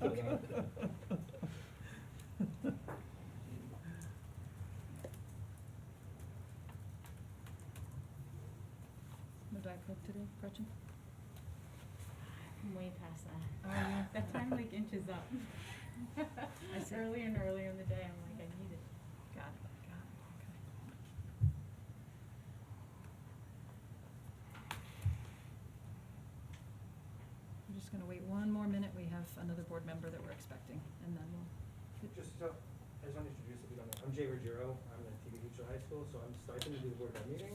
No Diet Coke today, Gretchen? I'm way past that. Oh, yeah. That time like inches up. I see. Earlier and earlier in the day, I'm like, I need it. Got it, okay. I'm just gonna wait one more minute. We have another board member that we're expecting, and then we'll. Just so, I just want to introduce, if you don't know, I'm Jay Ruggiero, I'm the TV teacher at high school, so I'm starting to do the board of ed meeting.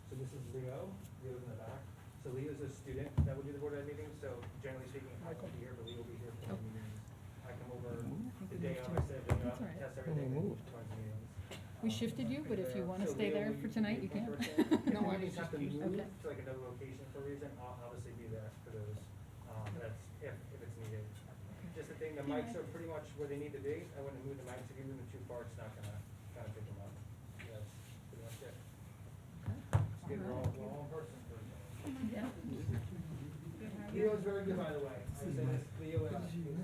So this is Leo's in the back. So Leo's a student that will do the board of ed meeting, so generally speaking, I won't be here, but Leo will be here for the meetings. I come over the day of, I said, you know, That's all right. test everything, and run the meetings. We shifted you, but if you wanna So stay Leo, there will for you tonight, be you can. in person? No, I just have to move Okay. to like another location for a reason, I'll obviously be there for those, that's if it's needed. Just the thing, the mics are pretty much where they need to be, I wouldn't move the mics, if you move them too far, it's not gonna kind of pick them up. That's pretty much it. Just get we're all in person for a minute. Yeah. Leo's very good, by the way. I say this, Leo, he's a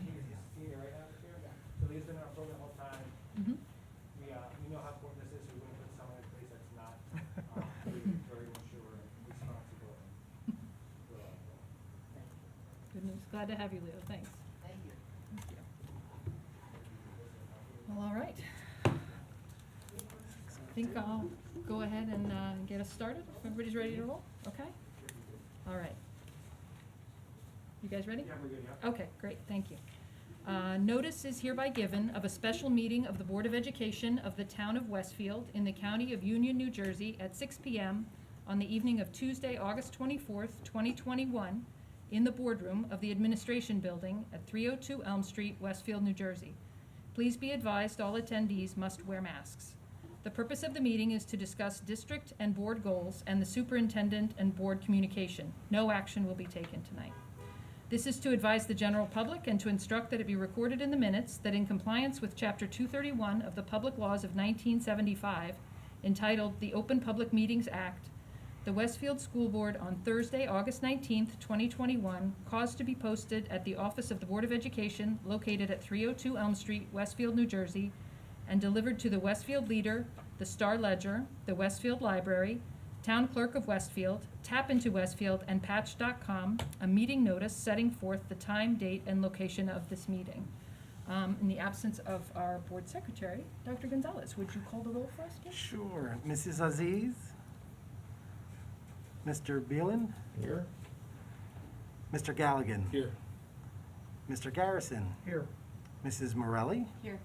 senior right now this year. So Leo's been in our program the whole time. Mm-hmm. We know how important this is, so we wouldn't put someone in a place that's not, very mature and responsible. Good news. Glad to have you, Leo. Thanks. Thank you. Thank you. Well, all right. I think I'll go ahead and get us started. If everybody's ready to roll? Okay? All right. You guys ready? Yeah, we're good, yeah. Okay, great, thank you. Notice is hereby given of a special meeting of the Board of Education of the Town of Westfield in the County of Union, New Jersey at 6 p.m. on the evening of Tuesday, August 24th, 2021, in the boardroom of the Administration Building at 302 Elm Street, Westfield, New Jersey. Please be advised all attendees must wear masks. The purpose of the meeting is to discuss district and board goals and the superintendent and board communication. No action will be taken tonight. This is to advise the general public and to instruct that it be recorded in the minutes that in compliance with Chapter 231 of the Public Laws of 1975, entitled the Open Public Meetings Act, the Westfield School Board on Thursday, August 19th, 2021, caused to be posted at the office of the Board of Education located at 302 Elm Street, Westfield, New Jersey, and delivered to the Westfield Leader, the Star Ledger, the Westfield Library, Town Clerk of Westfield, Tap into Westfield, and Patch.com, a meeting notice setting forth the time, date, and location of this meeting. In the absence of our Board Secretary, Dr. Gonzalez, would you call the roll for us, please? Sure. Mrs. Aziz? Mr. Beelan? Here. Mr. Galligan? Here. Mr. Garrison? Here. Mrs. Morelli? Here.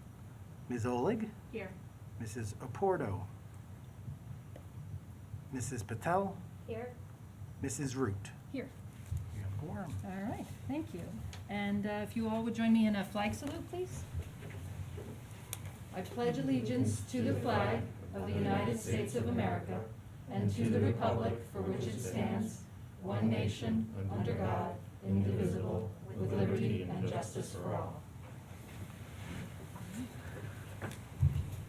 Ms. Olig? Here. Mrs. Oporto? Mrs. Patel? Here. Mrs. Root? Here. You have a quorum. All right, thank you. And if you all would join me in a flag salute, please. I pledge allegiance to the flag of the United States of America and to the republic for which it stands, one nation, under God, indivisible, with liberty and justice for all.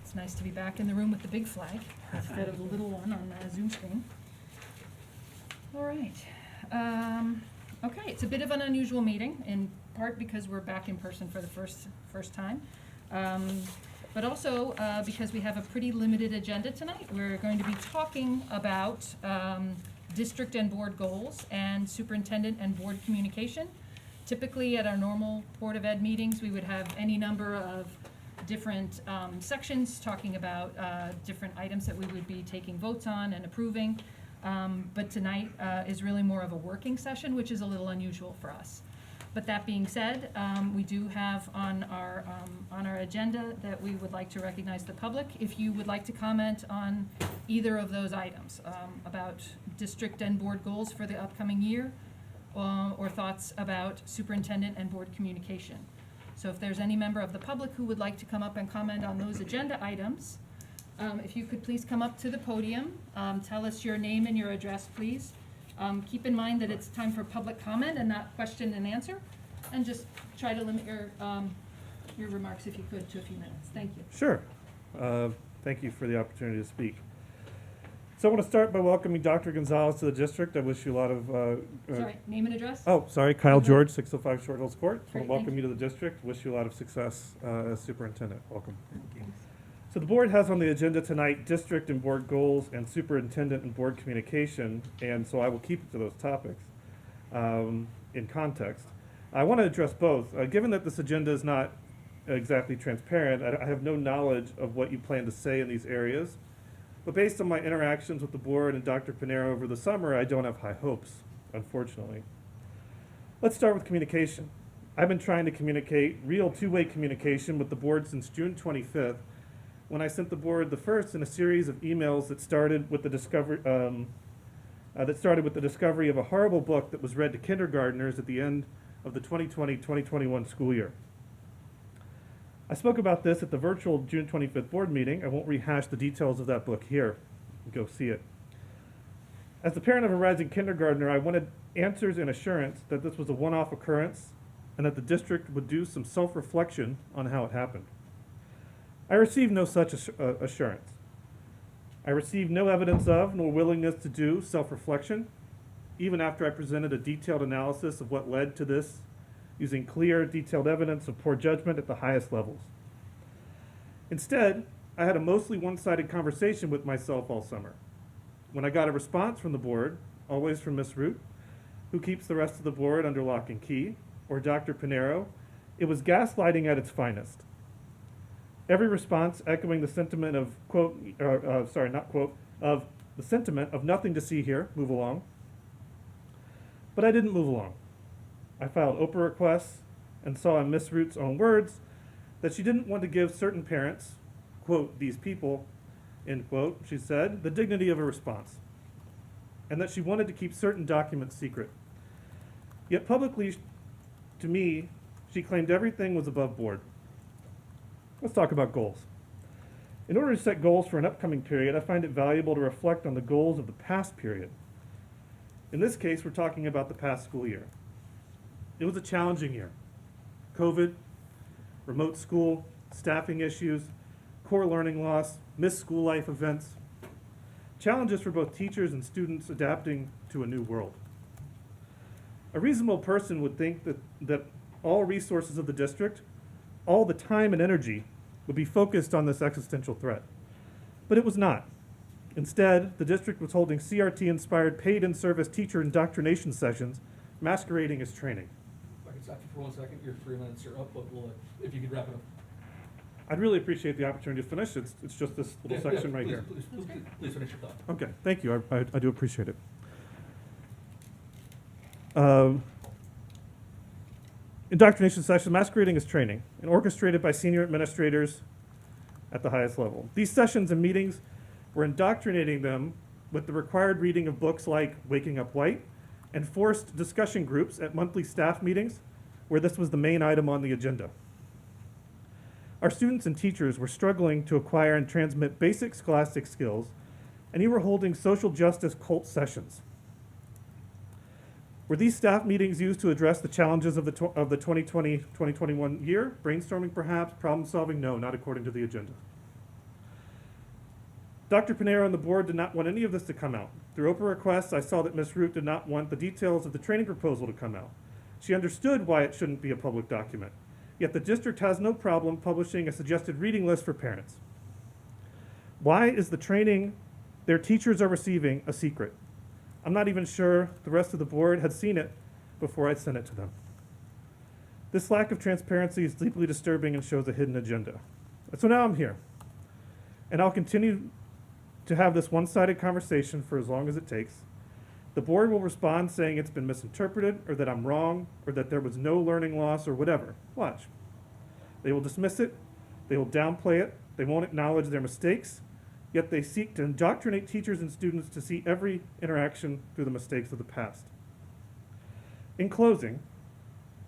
It's nice to be back in the room with the big flag instead of the little one on the Zoom screen. All right. Okay, it's a bit of an unusual meeting, in part because we're back in person for the first time, but also because we have a pretty limited agenda tonight. We're going to be talking about district and board goals and superintendent and board communication. Typically, at our normal Board of Ed meetings, we would have any number of different sections talking about different items that we would be taking votes on and approving. But tonight is really more of a working session, which is a little unusual for us. But that being said, we do have on our agenda that we would like to recognize the public. If you would like to comment on either of those items, about district and board goals for the upcoming year, or thoughts about superintendent and board communication. So if there's any member of the public who would like to come up and comment on those agenda items, if you could please come up to the podium, tell us your name and your address, please. Keep in mind that it's time for public comment and not question and answer, and just try to limit your remarks, if you could, to a few minutes. Thank you. Sure. Thank you for the opportunity to speak. So I want to start by welcoming Dr. Gonzalez to the district. I wish you a lot of. Sorry, name and address? Oh, sorry, Kyle Okay. George, 605 Short Hills Court. I Great, want to welcome thank you to the district. Wish you a lot of success as superintendent. Welcome. Thank you. So the board has on the agenda tonight district and board goals and superintendent and board communication, and so I will keep it to those topics in context. I want to address both. Given that this agenda is not exactly transparent, I have no knowledge of what you plan to say in these areas. But based on my interactions with the board and Dr. Pinero over the summer, I don't have high hopes, unfortunately. Let's start with communication. I've been trying to communicate real two-way communication with the board since June 25th, when I sent the board the first in a series of emails that started with the discovery of a horrible book that was read to kindergartners at the end of the 2020-2021 school year. I spoke about this at the virtual June 25th board meeting. I won't rehash the details of that book here. Go see it. As the parent of a rising kindergartner, I wanted answers and assurance that this was a one-off occurrence and that the district would do some self-reflection on how it happened. I received no such assurance. I received no evidence of nor willingness to do self-reflection, even after I presented a detailed analysis of what led to this, using clear, detailed evidence of poor judgment at the highest levels. Instead, I had a mostly one-sided conversation with myself all summer. When I got a response from the board, always from Ms. Root, who keeps the rest of the board under lock and key, or Dr. Pinero, it was gaslighting at its finest. Every response echoing the sentiment of, quote, of the sentiment of nothing to see here, move along. But I didn't move along. I filed OPA requests and saw in Ms. Root's own words that she didn't want to give certain parents, quote, these people, end quote, she said, the dignity of a response, and that she wanted to keep certain documents secret. Yet publicly, to me, she claimed everything was above board. Let's talk about goals. In order to set goals for an upcoming period, I find it valuable to reflect on the goals of the past period. In this case, we're talking about the past school year. It was a challenging year. COVID, remote school, staffing issues, core learning loss, missed school life events. Challenges for both teachers and students adapting to a new world. A reasonable person would think that all resources of the district, all the time and energy, would be focused on this existential threat. But it was not. Instead, the district was holding CRT-inspired paid in-service teacher indoctrination sessions masquerading as training. If I could stop you for 1 second, your 3 minutes are up, but if you could wrap it up. I'd really appreciate the opportunity to finish. It's just this little section right here. Please finish your thought. Okay, thank you. I do appreciate it. Indoctrination session masquerading as training and orchestrated by senior administrators at the highest level. These sessions and meetings were indoctrinating them with the required reading of books like Waking Up White and forced discussion groups at monthly staff meetings where this was the main item on the agenda. Our students and teachers were struggling to acquire and transmit basic scholastic skills, and you were holding social justice cult sessions. Were these staff meetings used to address the challenges of the 2020-2021 year? Brainstorming perhaps, problem solving? No, not according to the agenda. Dr. Pinero and the board did not want any of this to come out. Through OPA requests, I saw that Ms. Root did not want the details of the training proposal to come out. She understood why it shouldn't be a public document. Yet the district has no problem publishing a suggested reading list for parents. Why is the training their teachers are receiving a secret? I'm not even sure the rest of the board had seen it before I sent it to them. This lack of transparency is deeply disturbing and shows a hidden agenda. So now I'm here, and I'll continue to have this one-sided conversation for as long as it takes. The board will respond saying it's been misinterpreted, or that I'm wrong, or that there was no learning loss, or whatever. Watch. They will dismiss it, they will downplay it, they won't acknowledge their mistakes, yet they seek to indoctrinate teachers and students to see every interaction through the mistakes of the past. In closing,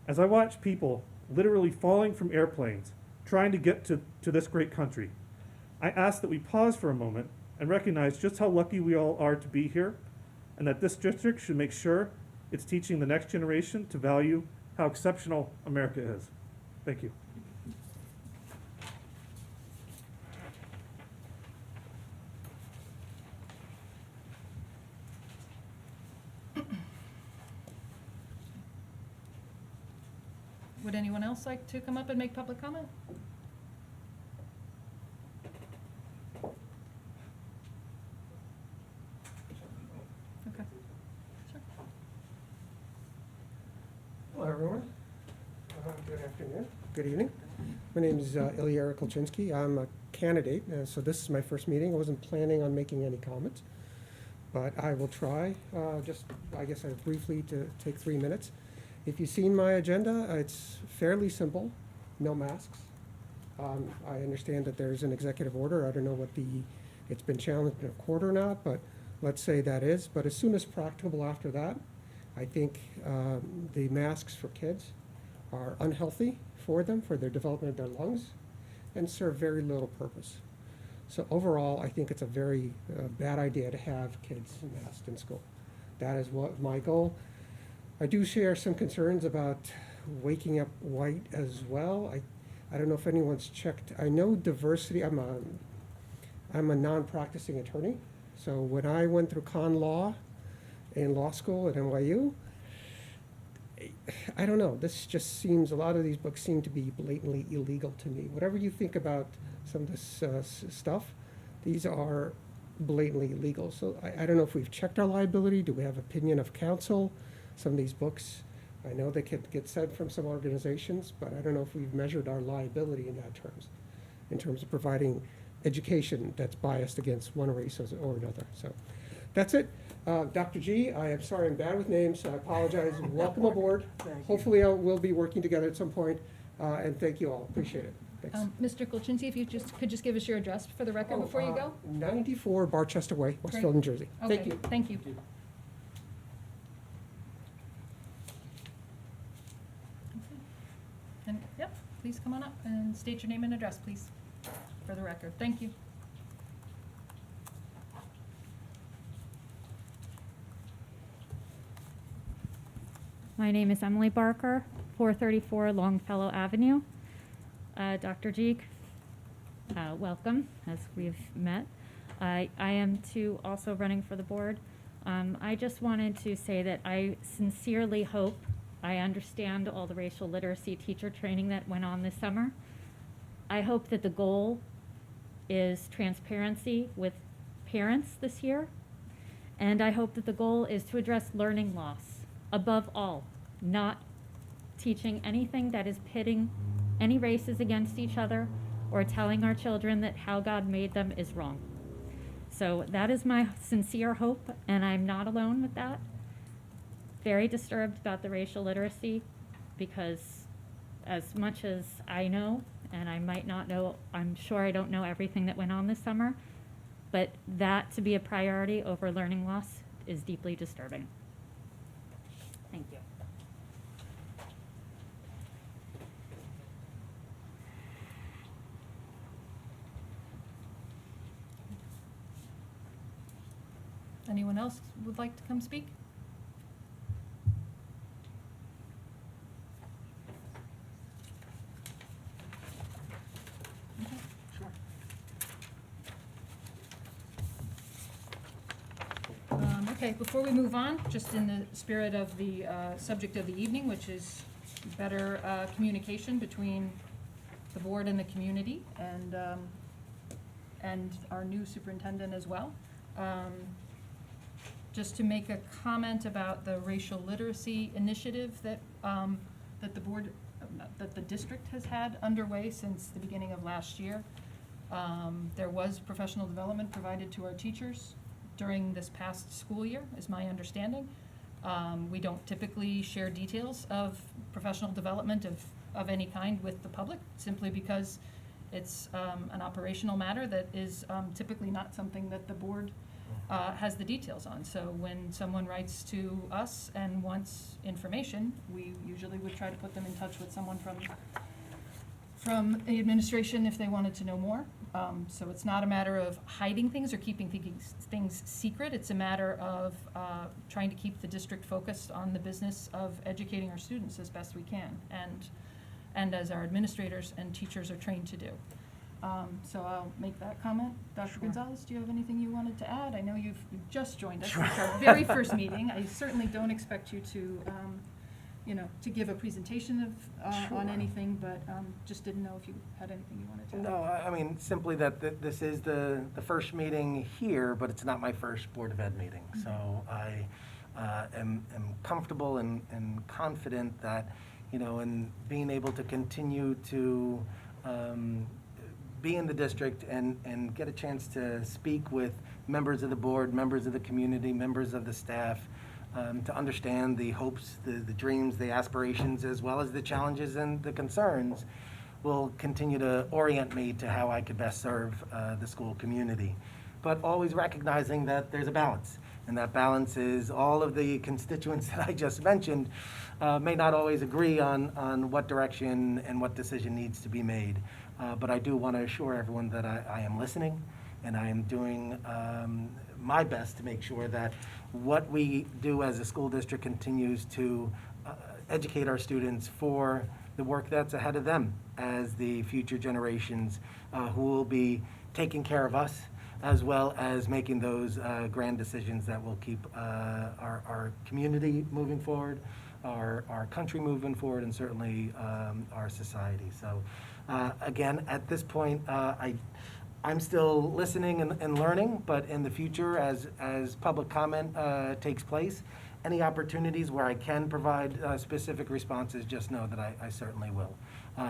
as I watch people literally falling from airplanes trying to get to this great country, I ask that we pause for a moment and recognize just how lucky we all are to be here, and that this district should make sure it's teaching the next generation to value how exceptional America is. Thank you. Would anyone else like to come up and make public comment? Okay. Sure. Hello, everyone. Good afternoon. Good evening. My name is Ilya Kolchinsky. I'm a candidate, so this is my first meeting. I wasn't planning on making any comments, but I will try, I guess briefly to take 3 minutes. If you've seen my agenda, it's fairly simple, no masks. I understand that there's an executive order. I don't know it's been challenged in a court or not, but let's say that is. But as soon as practicable after that, I think the masks for kids are unhealthy for them, for their development of their lungs, and serve very little purpose. So overall, I think it's a very bad idea to have kids masked in school. That is what my goal. I do share some concerns about waking up white as well. I don't know if anyone's checked. I know diversity. I'm a non-practicing attorney. So when I went through con law in law school at NYU, I don't know. This just seems, a lot of these books seem to be blatantly illegal to me. Whatever you think about some of this stuff, these are blatantly illegal. So I don't know if we've checked our liability. Do we have opinion of counsel? Some of these books, I know they could get sent from some organizations, but I don't know if we've measured our liability in that terms, in terms of providing education that's biased against one race or another. So that's it. Dr. G, I am sorry I'm bad with names, so I apologize. Welcome aboard. Hopefully we'll be working together at some point, and thank you all. Appreciate it. Thanks. Mr. Kolchinsky, if you could just give us your address for the record before you go? 94 Barchester Way, Westfield, New Jersey. Thank Okay, you. thank you. Okay. And, yep, please come on up and state your name and address, please, for the record. Thank you. My name is Emily Barker, 434 Longfellow Avenue. Dr. Jeek, welcome, as we've met. I am too also running for the board. I just wanted to say that I sincerely hope, I understand all the racial literacy teacher training that went on this summer. I hope that the goal is transparency with parents this year. And I hope that the goal is to address learning loss. Above all, not teaching anything that is pitting any races against each other or telling our children that how God made them is wrong. So that is my sincere hope, and I'm not alone with that. Very disturbed about the racial literacy, because as much as I know, and I might not know, I'm sure I don't know everything that went on this summer, but that to be a priority over learning loss is deeply disturbing. Thank you. Anyone else would like to come speak? Okay. Sure. Okay, before we move on, just in the spirit of the subject of the evening, which is better communication between the board and the community, and our new superintendent as well. Just to make a comment about the racial literacy initiative that the board, that the district has had underway since the beginning of last year. There was professional development provided to our teachers during this past school year, is my understanding. We don't typically share details of professional development of any kind with the public, simply because it's an operational matter that is typically not something that the board has the details on. So when someone writes to us and wants information, we usually would try to put them in touch with someone from the administration if they wanted to know more. So it's not a matter of hiding things or keeping things secret. It's a matter of trying to keep the district focused on the business of educating our students as best we can, and as our administrators and teachers are trained to do. So I'll make that comment. Dr. Sure. Gonzalez, do you have anything you wanted to add? I know you've just joined us. Sure. It's our very first meeting. I certainly don't expect you to to give a presentation of, on Sure. anything, but just didn't know if you had anything you wanted to add. No, I mean, simply that this is the first meeting here, but it's not my first Board of Ed meeting. So I am comfortable and confident that, in being able to continue to be in the district and get a chance to speak with members of the board, members of the community, members of the staff, to understand the hopes, the dreams, the aspirations, as well as the challenges and the concerns, will continue to orient me to how I could best serve the school community. But always recognizing that there's a balance, and that balance is all of the constituents that I just mentioned may not always agree on what direction and what decision needs to be made. But I do want to assure everyone that I am listening, and I am doing my best to make sure that what we do as a school district continues to educate our students for the work that's ahead of them as the future generations who will be taking care of us, as well as making those grand decisions that will keep our community moving forward, our country moving forward, and certainly our society. So again, at this point, I'm still listening and learning, but in the future, as public comment takes place, any opportunities where I can provide specific responses, just know that I certainly will.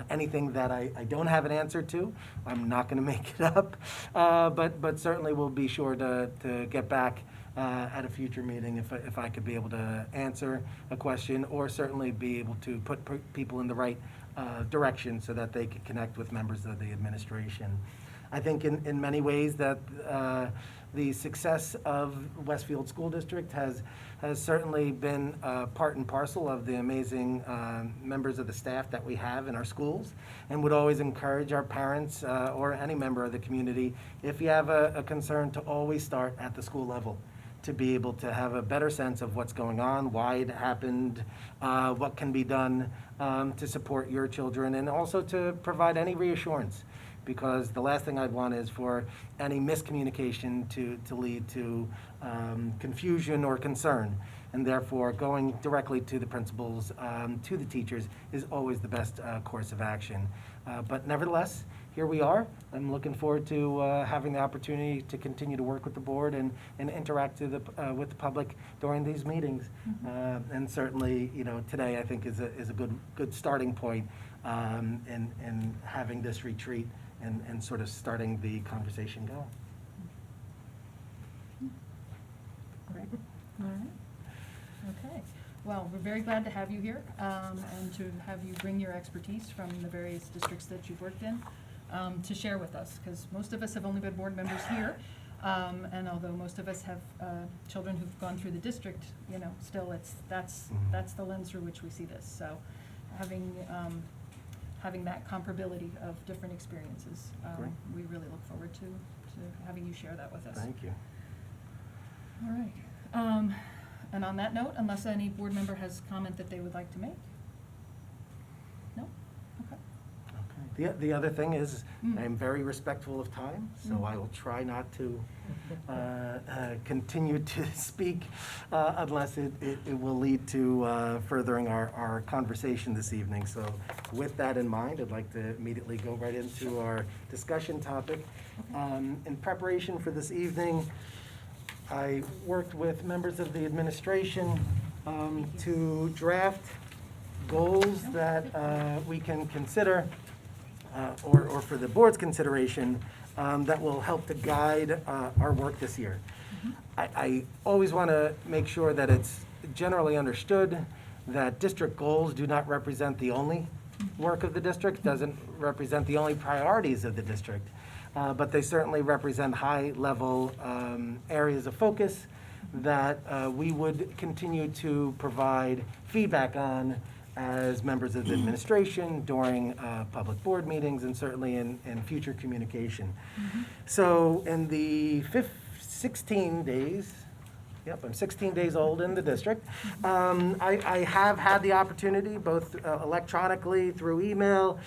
Anything that I don't have an answer to, I'm not going to make it up, but certainly will be sure to get back at a future meeting if I could be able to answer a question, or certainly be able to put people in the right direction so that they could connect with members of the administration. I think in many ways that the success of Westfield School District has certainly been part and parcel of the amazing members of the staff that we have in our schools, and would always encourage our parents or any member of the community, if you have a concern, to always start at the school level, to be able to have a better sense of what's going on, why it happened, what can be done to support your children, and also to provide any reassurance. Because the last thing I'd want is for any miscommunication to lead to confusion or concern. And therefore, going directly to the principals, to the teachers, is always the best course of action. But nevertheless, here we are. I'm looking forward to having the opportunity to continue to work with the board and interact with the public during these meetings. And certainly, today I think is a good starting point in having this retreat and sort of starting the conversation going. Great. All right. Okay. Well, we're very glad to have you here, and to have you bring your expertise from the various districts that you've worked in to share with us, because most of us have only been board members here, and although most of us have children who've gone through the district, still that's the lens through which we see this. So having that comparability of different experiences, Great. we really look forward to having you share that with us. Thank you. All right. And on that note, unless any board member has comment that they would like to make? No? Okay. Okay. The other thing is, I'm very respectful of time, so I will try not to continue to speak unless it will lead to furthering our conversation this evening. So with that in mind, I'd like to immediately go right into our discussion topic. In preparation for this evening, I worked with members of the administration to draft goals that we can consider, or for the board's consideration, that will help to guide our work this year. I always want to make sure that it's generally understood that district goals do not represent the only work of the district, doesn't represent the only priorities of the district. But they certainly represent high-level areas of focus that we would continue to provide feedback on as members of the administration during public board meetings, and certainly in future communication. So in the 16 days, I'm 16 days old in the district. I have had the opportunity, both electronically, through email,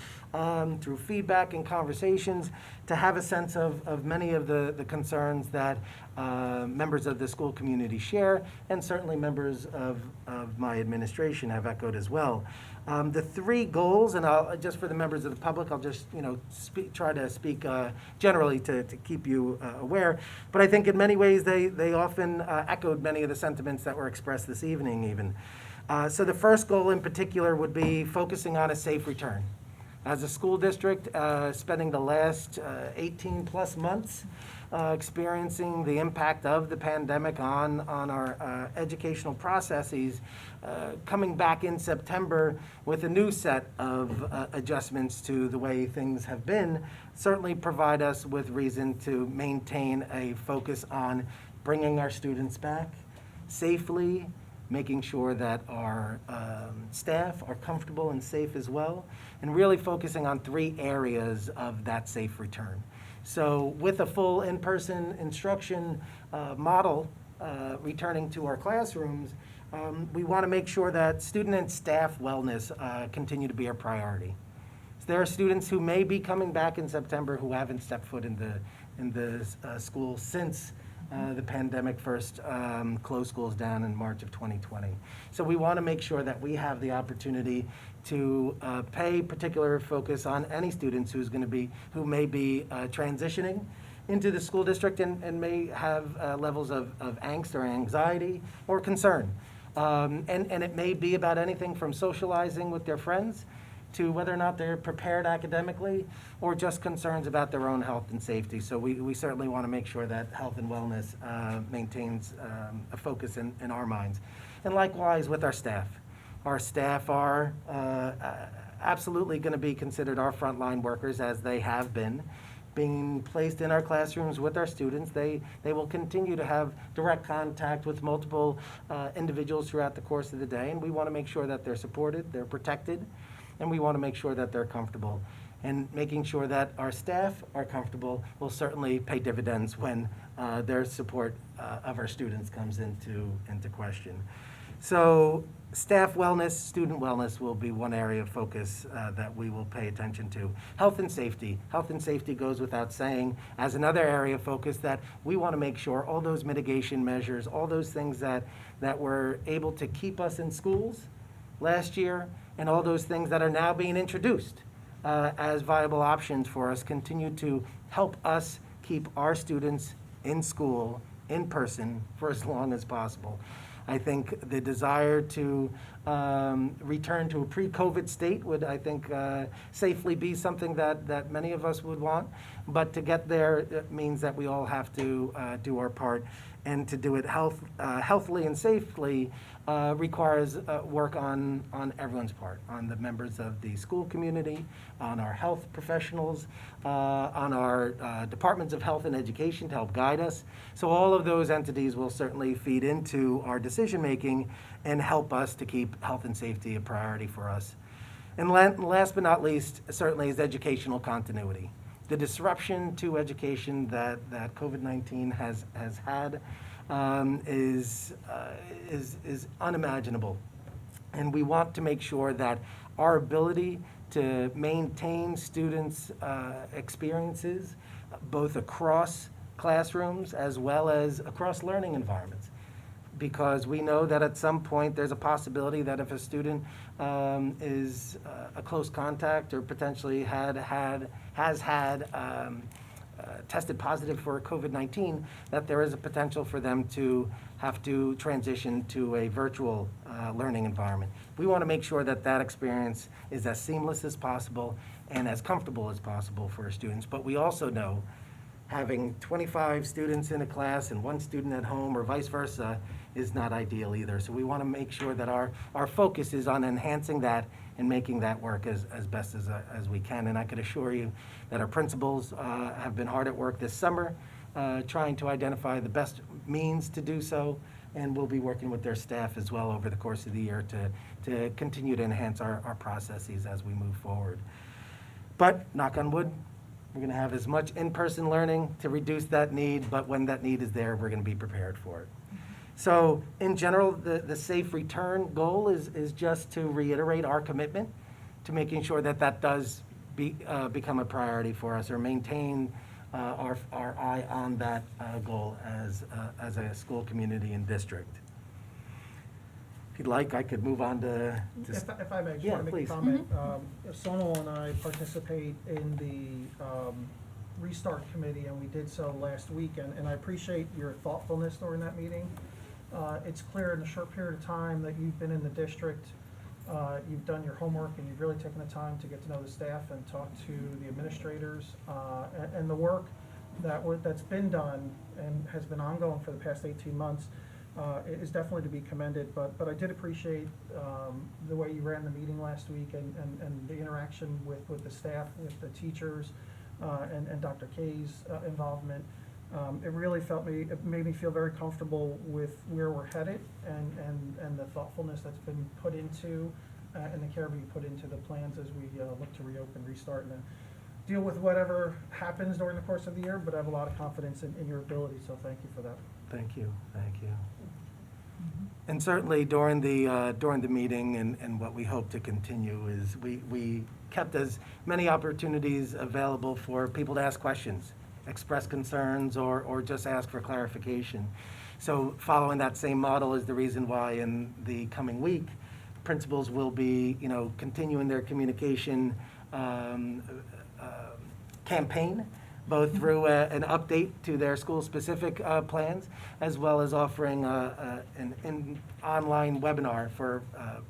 through feedback and conversations, to have a sense of many of the concerns that members of the school community share, and certainly members of my administration have echoed as well. The three goals, and just for the members of the public, I'll just try to speak generally to keep you aware. But I think in many ways they often echoed many of the sentiments that were expressed this evening even. So the first goal in particular would be focusing on a safe return. As a school district, spending the last 18 plus months experiencing the impact of the pandemic on our educational processes, coming back in September with a new set of adjustments to the way things have been, certainly provide us with reason to maintain a focus on bringing our students back safely, making sure that our staff are comfortable and safe as well, and really focusing on three areas of that safe return. So with a full in-person instruction model returning to our classrooms, we want to make sure that student and staff wellness continue to be our priority. So there are students who may be coming back in September who haven't stepped foot in the school since the pandemic first closed schools down in March of 2020. So we want to make sure that we have the opportunity to pay particular focus on any students who may be transitioning into the school district and may have levels of angst or anxiety or concern. And it may be about anything from socializing with their friends to whether or not they're prepared academically or just concerns about their own health and safety. So we certainly want to make sure that health and wellness maintains a focus in our minds. And likewise with our staff. Our staff are absolutely going to be considered our frontline workers, as they have been. Being placed in our classrooms with our students, they will continue to have direct contact with multiple individuals throughout the course of the day, and we want to make sure that they're supported, they're protected, and we want to make sure that they're comfortable. And making sure that our staff are comfortable will certainly pay dividends when their support of our students comes into question. So staff wellness, student wellness will be one area of focus that we will pay attention to. Health and safety. Health and safety goes without saying as another area of focus that we want to make sure all those mitigation measures, all those things that were able to keep us in schools last year, and all those things that are now being introduced as viable options for us continue to help us keep our students in school, in person, for as long as possible. I think the desire to return to a pre-COVID state would, I think, safely be something that many of us would want. But to get there, it means that we all have to do our part. And to do it healthily and safely requires work on everyone's part, on the members of the school community, on our health professionals, on our departments of health and education to help guide us. So all of those entities will certainly feed into our decision-making and help us to keep health and safety a priority for us. And last but not least, certainly, is educational continuity. The disruption to education that COVID-19 has had is unimaginable. And we want to make sure that our ability to maintain students' experiences, both across classrooms as well as across learning environments. Because we know that at some point there's a possibility that if a student is a close contact or potentially has had tested positive for COVID-19, that there is a potential for them to have to transition to a virtual learning environment. We want to make sure that that experience is as seamless as possible and as comfortable as possible for our students. But we also know having 25 students in a class and one student at home or vice versa is not ideal either. So we want to make sure that our focus is on enhancing that and making that work as best as we can. And I can assure you that our principals have been hard at work this summer trying to identify the best means to do so, and we'll be working with their staff as well over the course of the year to continue to enhance our processes as we move forward. But knock on wood, we're going to have as much in-person learning to reduce that need, but when that need is there, we're going to be prepared for it. So in general, the safe return goal is just to reiterate our commitment to making sure that does become a priority for us, or maintain our eye on that goal as a school community and district. If you'd like, I could move on to. If I may, just Yeah, want to make please. a comment. Sonal and I participate in the Restart Committee, and we did so last week, and I appreciate your thoughtfulness during that meeting. It's clear in a short period of time that you've been in the district, you've done your homework, and you've really taken the time to get to know the staff and talk to the administrators, and the work that's been done and has been ongoing for the past 18 months is definitely to be commended, but I did appreciate the way you ran the meeting last week and the interaction with the staff, with the teachers, and Dr. Kay's involvement. It really it made me feel very comfortable with where we're headed and the thoughtfulness that's been put into and the care being put into the plans as we look to reopen, restart, and deal with whatever happens during the course of the year, but I have a lot of confidence in your ability, so thank you for that. Thank you. And certainly during the meeting and what we hope to continue is we kept as many opportunities available for people to ask questions, express concerns, or just ask for clarification. So following that same model is the reason why in the coming week, principals will be, continuing their communication campaign, both through an update to their school-specific plans, as well as offering an online webinar for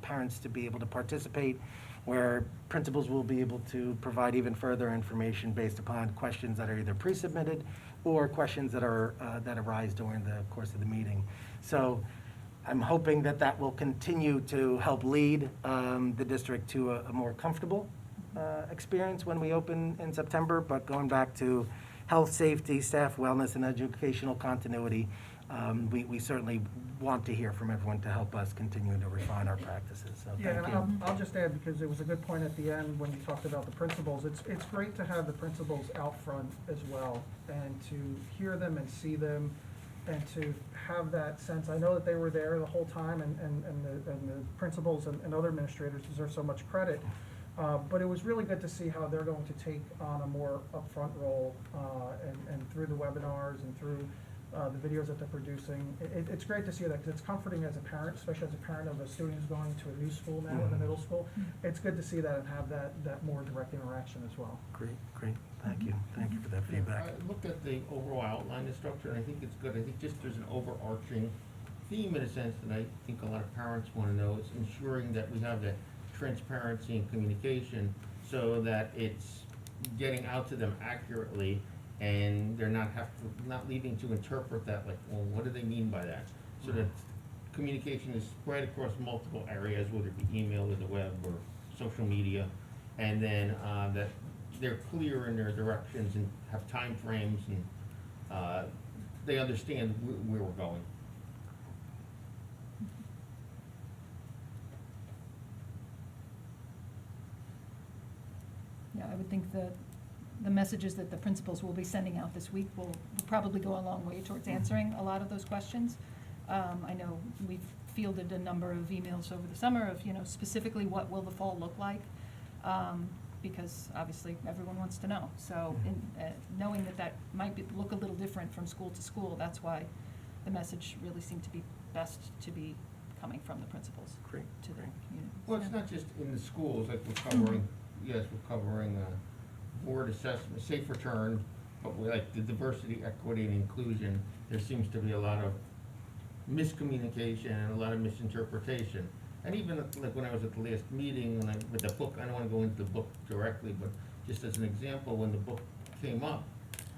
parents to be able to participate, where principals will be able to provide even further information based upon questions that are either pre-submitted or questions that arise during the course of the meeting. So I'm hoping that will continue to help lead the district to a more comfortable experience when we open in September, but going back to health, safety, staff wellness, and educational continuity, we certainly want to hear from everyone to help us continue to refine our practices. So Yeah, thank and you. I'll just add, because it was a good point at the end when you talked about the principals, it's great to have the principals out front as well, and to hear them and see them, and to have that sense. I know that they were there the whole time, and the principals and other administrators deserve so much credit. But it was really good to see how they're going to take on a more upfront role, and through the webinars and through the videos that they're producing. It's great to see that, because it's comforting as a parent, especially as a parent of a student who's going to a new school now in the middle school. It's good to see that and have that more direct interaction as well. Great. Thank you for that feedback. I looked at the overall outline of structure, and I think it's good. I think just there's an overarching theme in a sense that I think a lot of parents want to know is ensuring that we have that transparency and communication so that it's getting out to them accurately, and they're not leaving to interpret that like, well, what do they mean by that? So that communication is spread across multiple areas, whether it be email or the web or social media, and then that they're clear in their directions and have time frames, and they understand where we're going. Yeah, I would think that the messages that the principals will be sending out this week will probably go a long way towards answering a lot of those questions. I know we've fielded a number of emails over the summer of, specifically what will the fall look like, because obviously everyone wants to know. So knowing that might look a little different from school to school, that's why the message really seemed to be best to be coming from the principals Great. to the community. Well, it's not just in the schools, like we're covering, we're covering board assessment, safe return, but we like the diversity, equity, and inclusion. There seems to be a lot of miscommunication and a lot of misinterpretation. And even like when I was at the last meeting, with the book, I don't want to go into the book directly, but just as an example, when the book came up,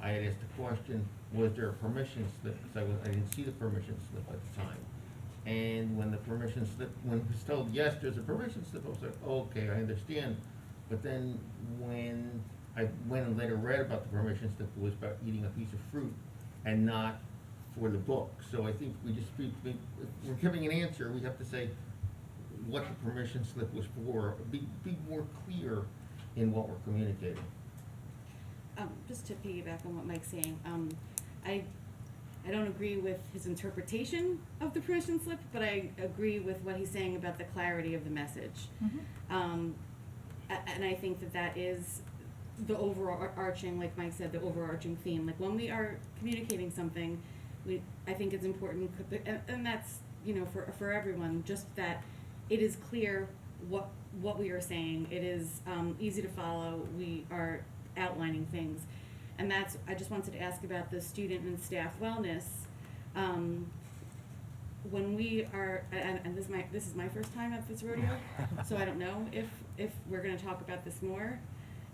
I had asked the question, was there a permission slip? Because I didn't see the permission slip at the time. And when the permission slip, when it was told, yes, there's a permission slip, I was like, okay, I understand. But then when I went and later read about the permission slip, it was about eating a piece of fruit and not for the book. So I think if we're giving an answer, we have to say what the permission slip was for, be more clear in what we're communicating. Just to piggyback on what Mike's saying, I don't agree with his interpretation of the permission slip, but I agree with what he's saying about the clarity of the message. Mm-hmm. And I think that is the overarching, like Mike said, the overarching theme. Like when we are communicating something, I think it's important, and that's, you know, for everyone, just that it is clear what we are saying. It is easy to follow. We are outlining things, and that's. I just wanted to ask about the student and staff wellness. When we are, and this is my first time at this rodeo, so I don't know if we're going to talk about this more.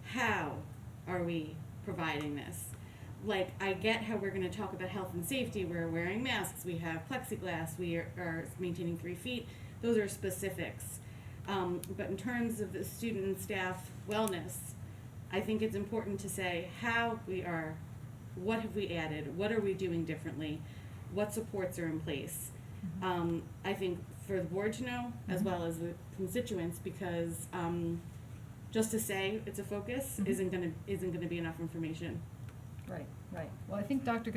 How are we providing this? Like, I get how we're going to talk about health and safety. We're wearing masks. We have plexiglass. We are maintaining 3 feet. Those are specifics. But in terms of the student and staff wellness, I think it's important to say how we are, what have we added, what are we doing differently, what supports are in place. I think for the board to know, as well as the constituents, because just to say it's a focus isn't gonna be enough information. Right, right. Well, I think Dr.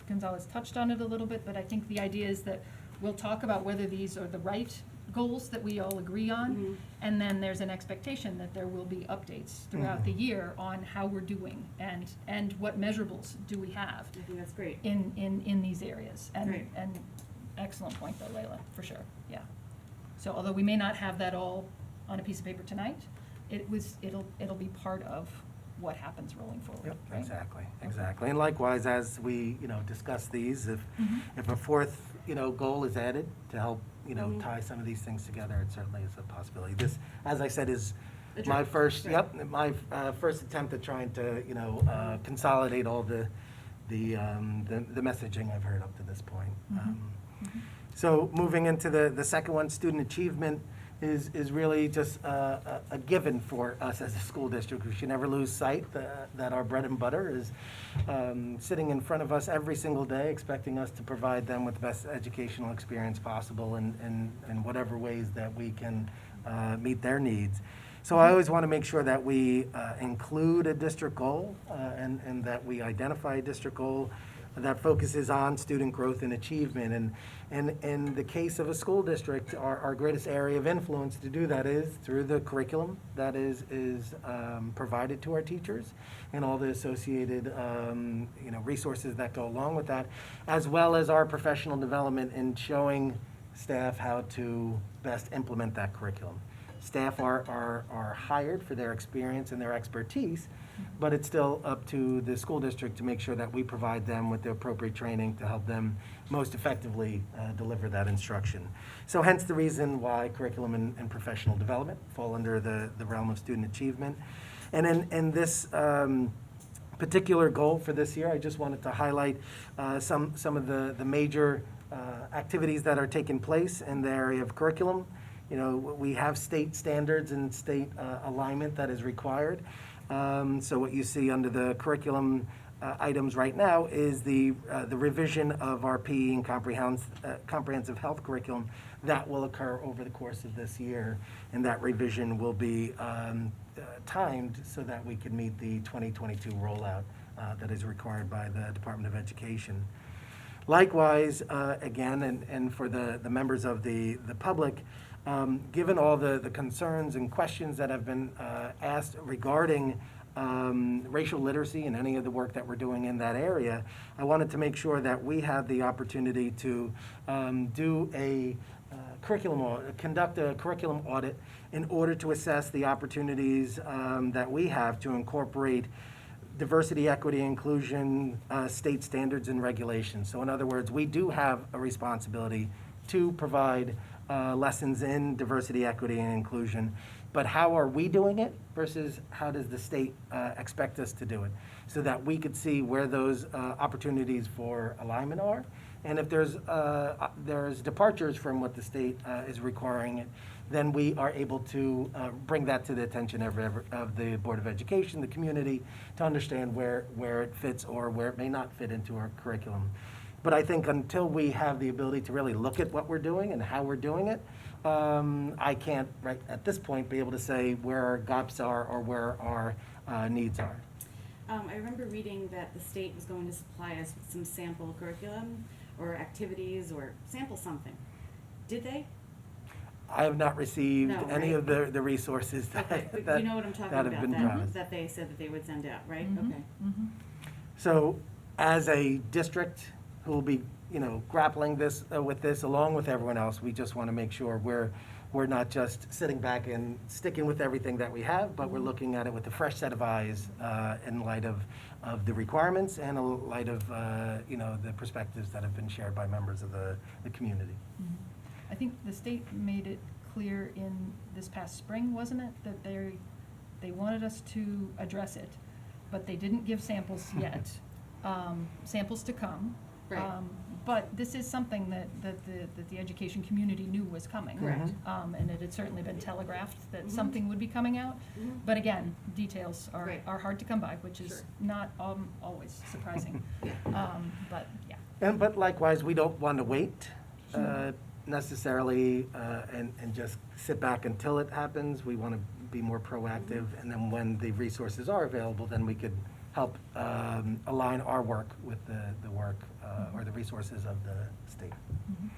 Gonzalez touched on it a little bit, but I think the idea is that we'll talk about whether these are the right goals that we all agree on, and then there's an expectation that there will be updates throughout the year on how we're doing and what measurables do we have I think that's great. in these areas. Great. And excellent point though, Layla, for sure, yeah. So although we may not have that all on a piece of paper tonight, it'll be part of what happens rolling forward, Yep, right? exactly. And likewise, as we, discuss these, if a fourth, goal is added to help, tie some of these things together, it certainly is a possibility. This, as I said, is my first, my first attempt at trying to, consolidate all the messaging I've heard up to this point. So moving into the second one, student achievement is really just a given for us as a school district. We should never lose sight that our bread and butter is sitting in front of us every single day, expecting us to provide them with the best educational experience possible in whatever ways that we can meet their needs. So I always want to make sure that we include a district goal and that we identify a district goal that focuses on student growth and achievement. And in the case of a school district, our greatest area of influence to do that is through the curriculum that is provided to our teachers and all the associated resources that go along with that, as well as our professional development in showing staff how to best implement that curriculum. Staff are hired for their experience and their expertise, but it's still up to the school district to make sure that we provide them with the appropriate training to help them most effectively deliver that instruction. So hence the reason why curriculum and professional development fall under the realm of student achievement. And in this particular goal for this year, I just wanted to highlight some of the major activities that are taking place in the area of curriculum. We have state standards and state alignment that is required. So what you see under the curriculum items right now is the revision of our PE and comprehensive health curriculum that will occur over the course of this year. And that revision will be timed so that we can meet the 2022 rollout that is required by the Department of Education. Likewise, again, and for the members of the public, given all the concerns and questions that have been asked regarding racial literacy and any of the work that we're doing in that area, I wanted to make sure that we had the opportunity to do a conduct a curriculum audit in order to assess the opportunities that we have to incorporate diversity, equity, inclusion, state standards and regulations. So in other words, we do have a responsibility to provide lessons in diversity, equity, and inclusion. But how are we doing it versus how does the state expect us to do it? So that we could see where those opportunities for alignment are. And if there's departures from what the state is requiring, then we are able to bring that to the attention of the Board of Education, the community, to understand where it fits or where it may not fit into our curriculum. But I think until we have the ability to really look at what we're doing and how we're doing it, I can't, right at this point, be able to say where our gaps are or where our needs are. I remember reading that the state was going to supply us with some sample curriculum or activities or sample something. Did they? I have not received No, any right? of the resources Okay, that, but you know what I'm talking that about, have been promised. that they said that they would send out, right? Mhm. Okay. Mhm. So, as a district who will be, grappling with this along with everyone else, we just want to make sure we're not just sitting back and sticking with everything that we have, but we're looking at it with a fresh set of eyes in light of the requirements and in light of, the perspectives that have been shared by members of the community. Mhm. I think the state made it clear in this past spring, wasn't it, that they wanted us to address it, but they didn't give samples yet. Samples to come. Right. But this is something that the education community knew was coming. Correct. And it had certainly been telegraphed that Mhm. something would be coming out. Mhm. But again, details Right. are hard to come by, which is Sure. not always surprising. But, yeah. But likewise, we don't want to wait necessarily and just sit back until it happens. We want to be more proactive, and then when the resources are available, then we could help align our work with the work or the resources of the state.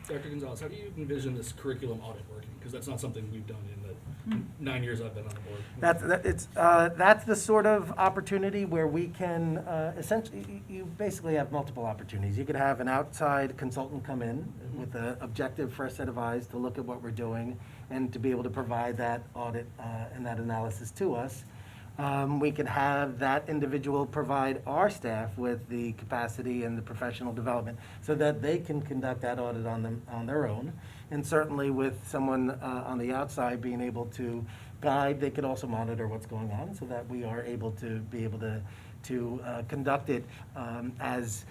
Dr. Gonzalez, how do you envision this curriculum audit working? Because that's not something we've done in the 9 years I've been on the board. That's the sort of opportunity where we can essentially, you basically have multiple opportunities. You could have an outside consultant come in with an objective fresh set of eyes to look at what we're doing and to be able to provide that audit and that analysis to us. We could have that individual provide our staff with the capacity and the professional development so that they can conduct that audit on their own. And certainly with someone on the outside being able to guide, they could also monitor what's going on so that we are able to conduct it as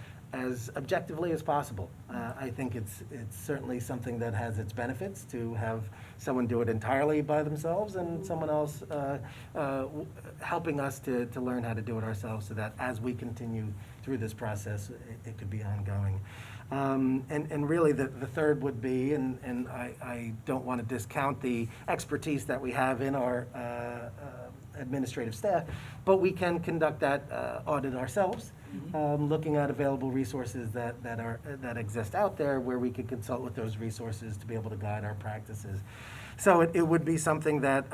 objectively as possible. I think it's certainly something that has its benefits to have someone do it entirely by themselves and someone else helping us to learn how to do it ourselves so that as we continue through this process, it could be ongoing. And really the third would be, and I don't want to discount the expertise that we have in our administrative staff, but we can conduct that audit ourselves, looking at available resources that exist out there where we could consult with those resources to be able to guide our practices. So it would be something that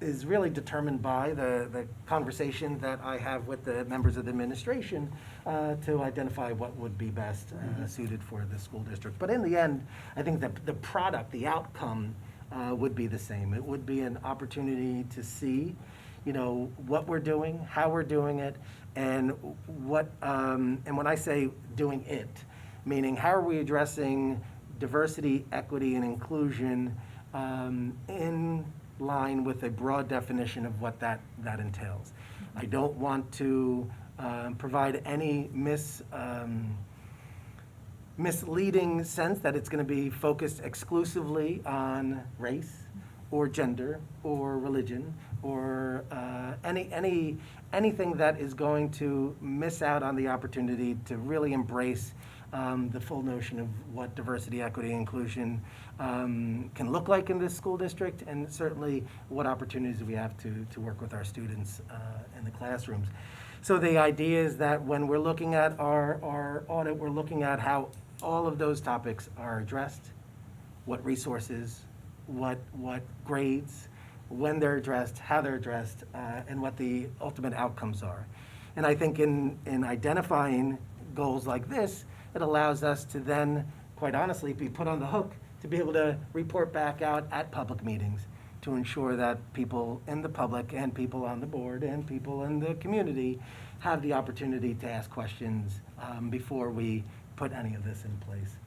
is really determined by the conversation that I have with the members of the administration to identify what would be best suited for the school district. But in the end, I think that the product, the outcome, would be the same. It would be an opportunity to see, what we're doing, how we're doing it, and and when I say doing it, meaning how are we addressing diversity, equity, and inclusion in line with a broad definition of what that entails. I don't want to provide any misleading sense that it's going to be focused exclusively on race or gender or religion or anything that is going to miss out on the opportunity to really embrace the full notion of what diversity, equity, and inclusion can look like in this school district, and certainly what opportunities we have to work with our students in the classrooms. So the idea is that when we're looking at our audit, we're looking at how all of those topics are addressed, what resources, what grades, when they're addressed, how they're addressed, and what the ultimate outcomes are. And I think in identifying goals like this, it allows us to then, quite honestly, be put on the hook to be able to report back out at public meetings to ensure that people in the public and people on the board and people in the community have the opportunity to ask questions before we put any of this in place.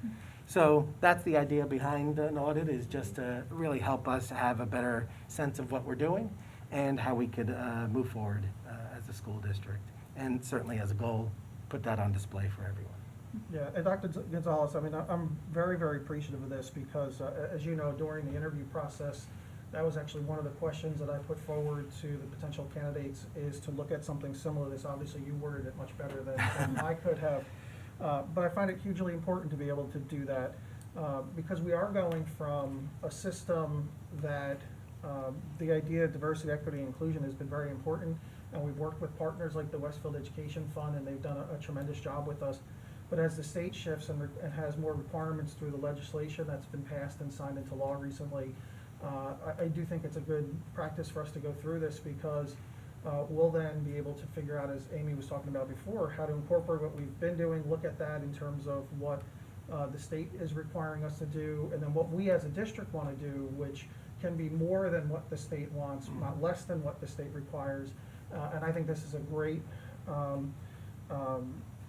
So that's the idea behind an audit, is just to really help us have a better sense of what we're doing and how we could move forward as a school district. And certainly as a goal, put that on display for everyone. Yeah, and Dr. Gonzalez, I mean, I'm very, very appreciative of this because, as you know, during the interview process, that was actually one of the questions that I put forward to the potential candidates, is to look at something similar to this. Obviously, you worded it much better than I could have. But I find it hugely important to be able to do that because we are going from a system that the idea of diversity, equity, and inclusion has been very important, and we've worked with partners like the Westfield Education Fund, and they've done a tremendous job with us. But as the state shifts and has more requirements through the legislation that's been passed and signed into law recently, I do think it's a good practice for us to go through this, because we'll then be able to figure out, as Amy was talking about before, how to incorporate what we've been doing, look at that in terms of what the state is requiring us to do, and then what we as a district want to do, which can be more than what the state wants, not less than what the state requires. And I think this is a great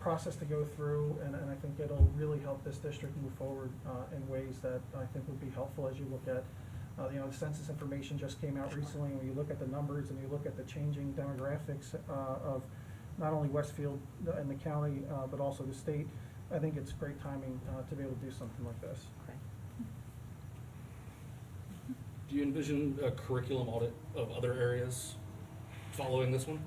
process to go through, and I think it'll really help this district move forward in ways that I think would be helpful as you look at, the census information just came out recently, and when you look at the numbers and you look at the changing demographics of not only Westfield and the county, but also the state, I think it's great timing to be able to do something like this. Do you envision a curriculum audit of other areas following this one?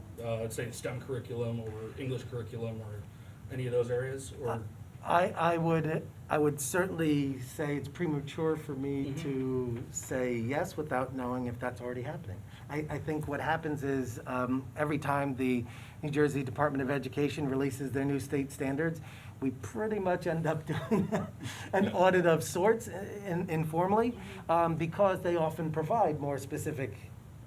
Say STEM curriculum or English curriculum or any of those areas, or? I would certainly say it's premature for me to say yes without knowing if that's already happening. I think what happens is every time the New Jersey Department of Education releases their new state standards, we pretty much end up doing an audit of sorts informally, because they often provide more specific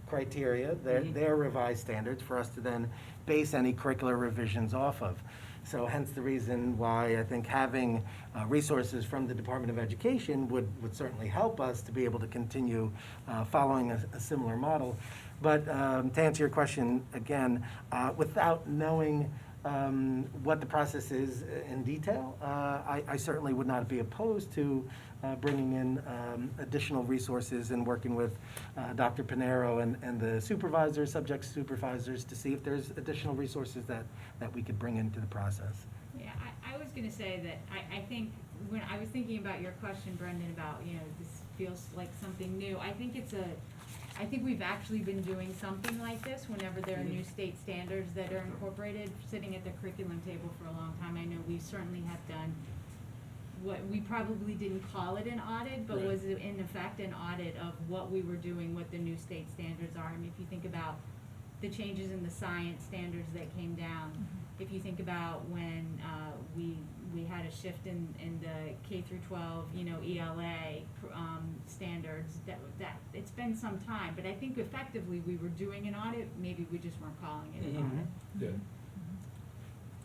criteria, their revised standards, for us to then base any curricular revisions off of. So hence the reason why I think having resources from the Department of Education would certainly help us to be able to continue following a similar model. But to answer your question again, without knowing what the process is in detail, I certainly would not be opposed to bringing in additional resources and working with Dr. Pinero and the supervisors, subject supervisors, to see if there's additional resources that we could bring into the process. Yeah, I was gonna say that I think, when I was thinking about your question, Brendan, about, this feels like something new, I think we've actually been doing something like this whenever there are new state standards that are incorporated, sitting at the curriculum table for a long time. I know we certainly have done what, we probably didn't call it an audit, but was in effect an audit of what we were doing, what the new state standards are. I mean, if you think about the changes in the science standards that came down, if you think about when we had a shift in the K through 12, ELA standards, that it's been some time, but I think effectively we were doing an audit, maybe we just weren't calling it an audit. Yeah.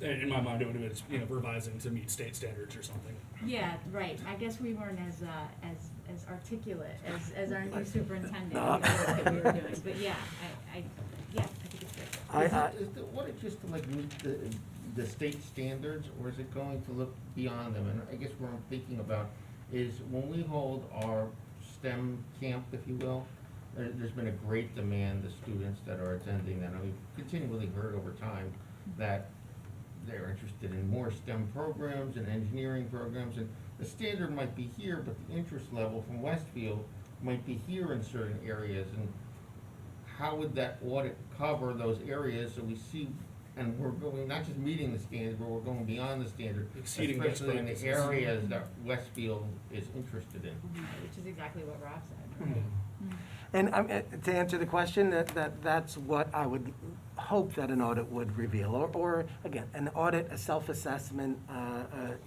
In my mind, it would have been, revising to meet state standards or something. Yeah, right. I guess we weren't as articulate as our new superintendent, that we were doing, but yeah, I think it's great. Is the audit just to like meet the state standards, or is it going to look beyond them? And I guess what I'm thinking about is when we hold our STEM camp, if you will, there's been a great demand, the students that are attending, and we've continually heard over time that they're interested in more STEM programs and engineering programs, and the standard might be here, but the interest level from Westfield might be here in certain areas, and how would that audit cover those areas so we see, and we're going, not just meeting the standard, but we're going beyond the standard, Exceeding especially in the expectations. areas that Westfield is interested in. Which is exactly what Rob said, right? And to answer the question, that's what I would hope that an audit would reveal, or again, an audit, a self-assessment, a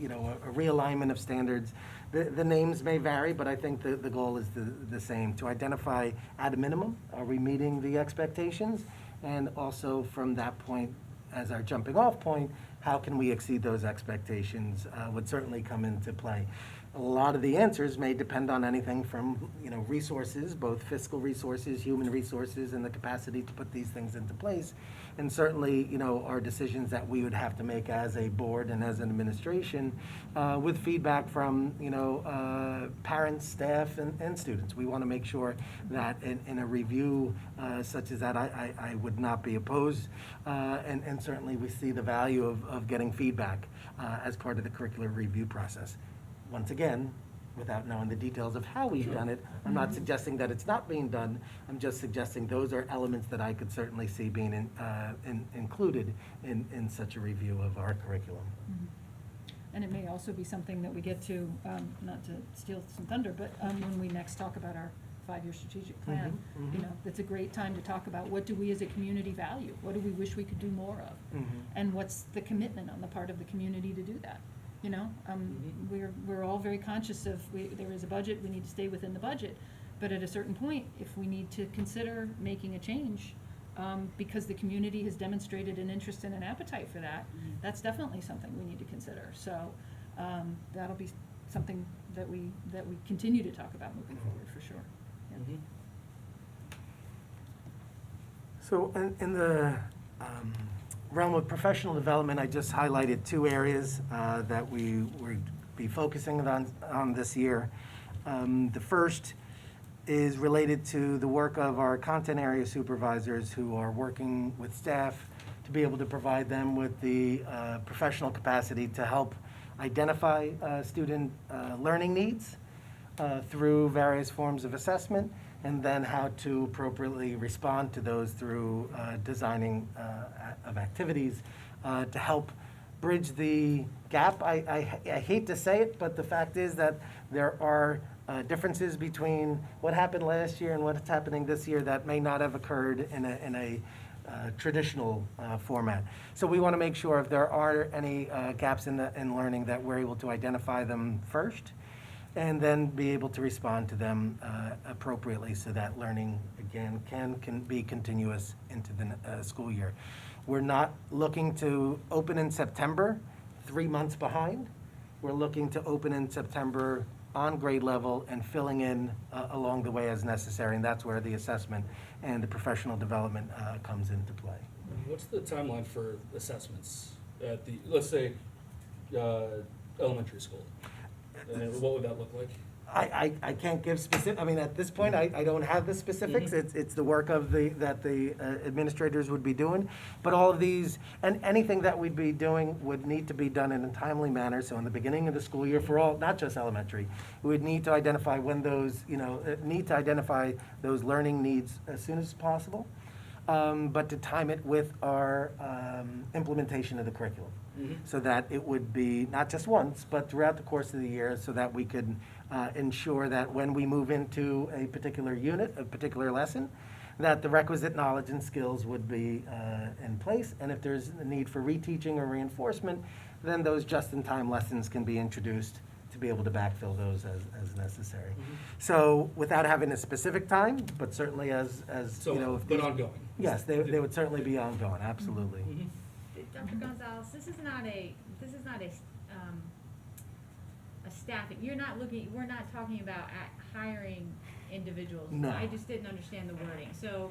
realignment of standards. The names may vary, but I think the goal is the same, to identify at a minimum, are we meeting the expectations? And also from that point, as our jumping off point, how can we exceed those expectations would certainly come into play. A lot of the answers may depend on anything from, resources, both fiscal resources, human resources, and the capacity to put these things into place. And certainly, our decisions that we would have to make as a board and as an administration with feedback from, parents, staff, and students. We want to make sure that in a review such as that, I would not be opposed. And certainly we see the value of getting feedback as part of the curricular review process. Once again, without knowing the details of how we've done it, I'm not suggesting that it's not being done. I'm just suggesting those are elements that I could certainly see being included in such a review of our curriculum. And it may also be something that we get to, not to steal some thunder, but when we next talk about our 5-year strategic plan, it's a great time to talk about what do we as a community value? What do we wish we could do more of? And what's the commitment on the part of the community to do that? You know, we're all very conscious of, there is a budget, we need to stay within the budget. But at a certain point, if we need to consider making a change, because the community has demonstrated an interest and an appetite for that, that's definitely something we need to consider. So, that'll be something that we continue to talk about moving forward, for sure. Yeah. So in the realm of professional development, I just highlighted two areas that we will be focusing on this year. The first is related to the work of our content area supervisors who are working with staff to be able to provide them with the professional capacity to help identify student learning needs through various forms of assessment, and then how to appropriately respond to those through designing of activities to help bridge the gap. I hate to say it, but the fact is that there are differences between what happened last year and what's happening this year that may not have occurred in a traditional format. So we want to make sure if there are any gaps in learning that we're able to identify them first, and then be able to respond to them appropriately so that learning, again, can be continuous into the school year. We're not looking to open in September, 3 months behind. We're looking to open in September on grade level and filling in along the way as necessary, and that's where the assessment and the professional development comes into play. What's the timeline for assessments at the, let's say, elementary school? And what would that look like? I can't give specific, I mean, at this point, I don't have the specifics. It's the work of that the administrators would be doing. But all of these, and anything that we'd be doing would need to be done in a timely manner. So in the beginning of the school year for all, not just elementary, we would need to identify when those, identify those learning needs as soon as possible. But to time it with our implementation of the curriculum. So that it would be not just once, but throughout the course of the year, so that we could ensure that when we move into a particular unit, a particular lesson, that the requisite knowledge and skills would be in place. And if there's a need for reteaching or reinforcement, then those just-in-time lessons can be introduced to be able to backfill those as necessary. So without having a specific time, but certainly as So, you know, if but these- ongoing. Yes, they would certainly be ongoing, absolutely. Dr. Gonzalez, this is not a staffing, we're not talking about hiring individuals. No. I just didn't understand the wording. So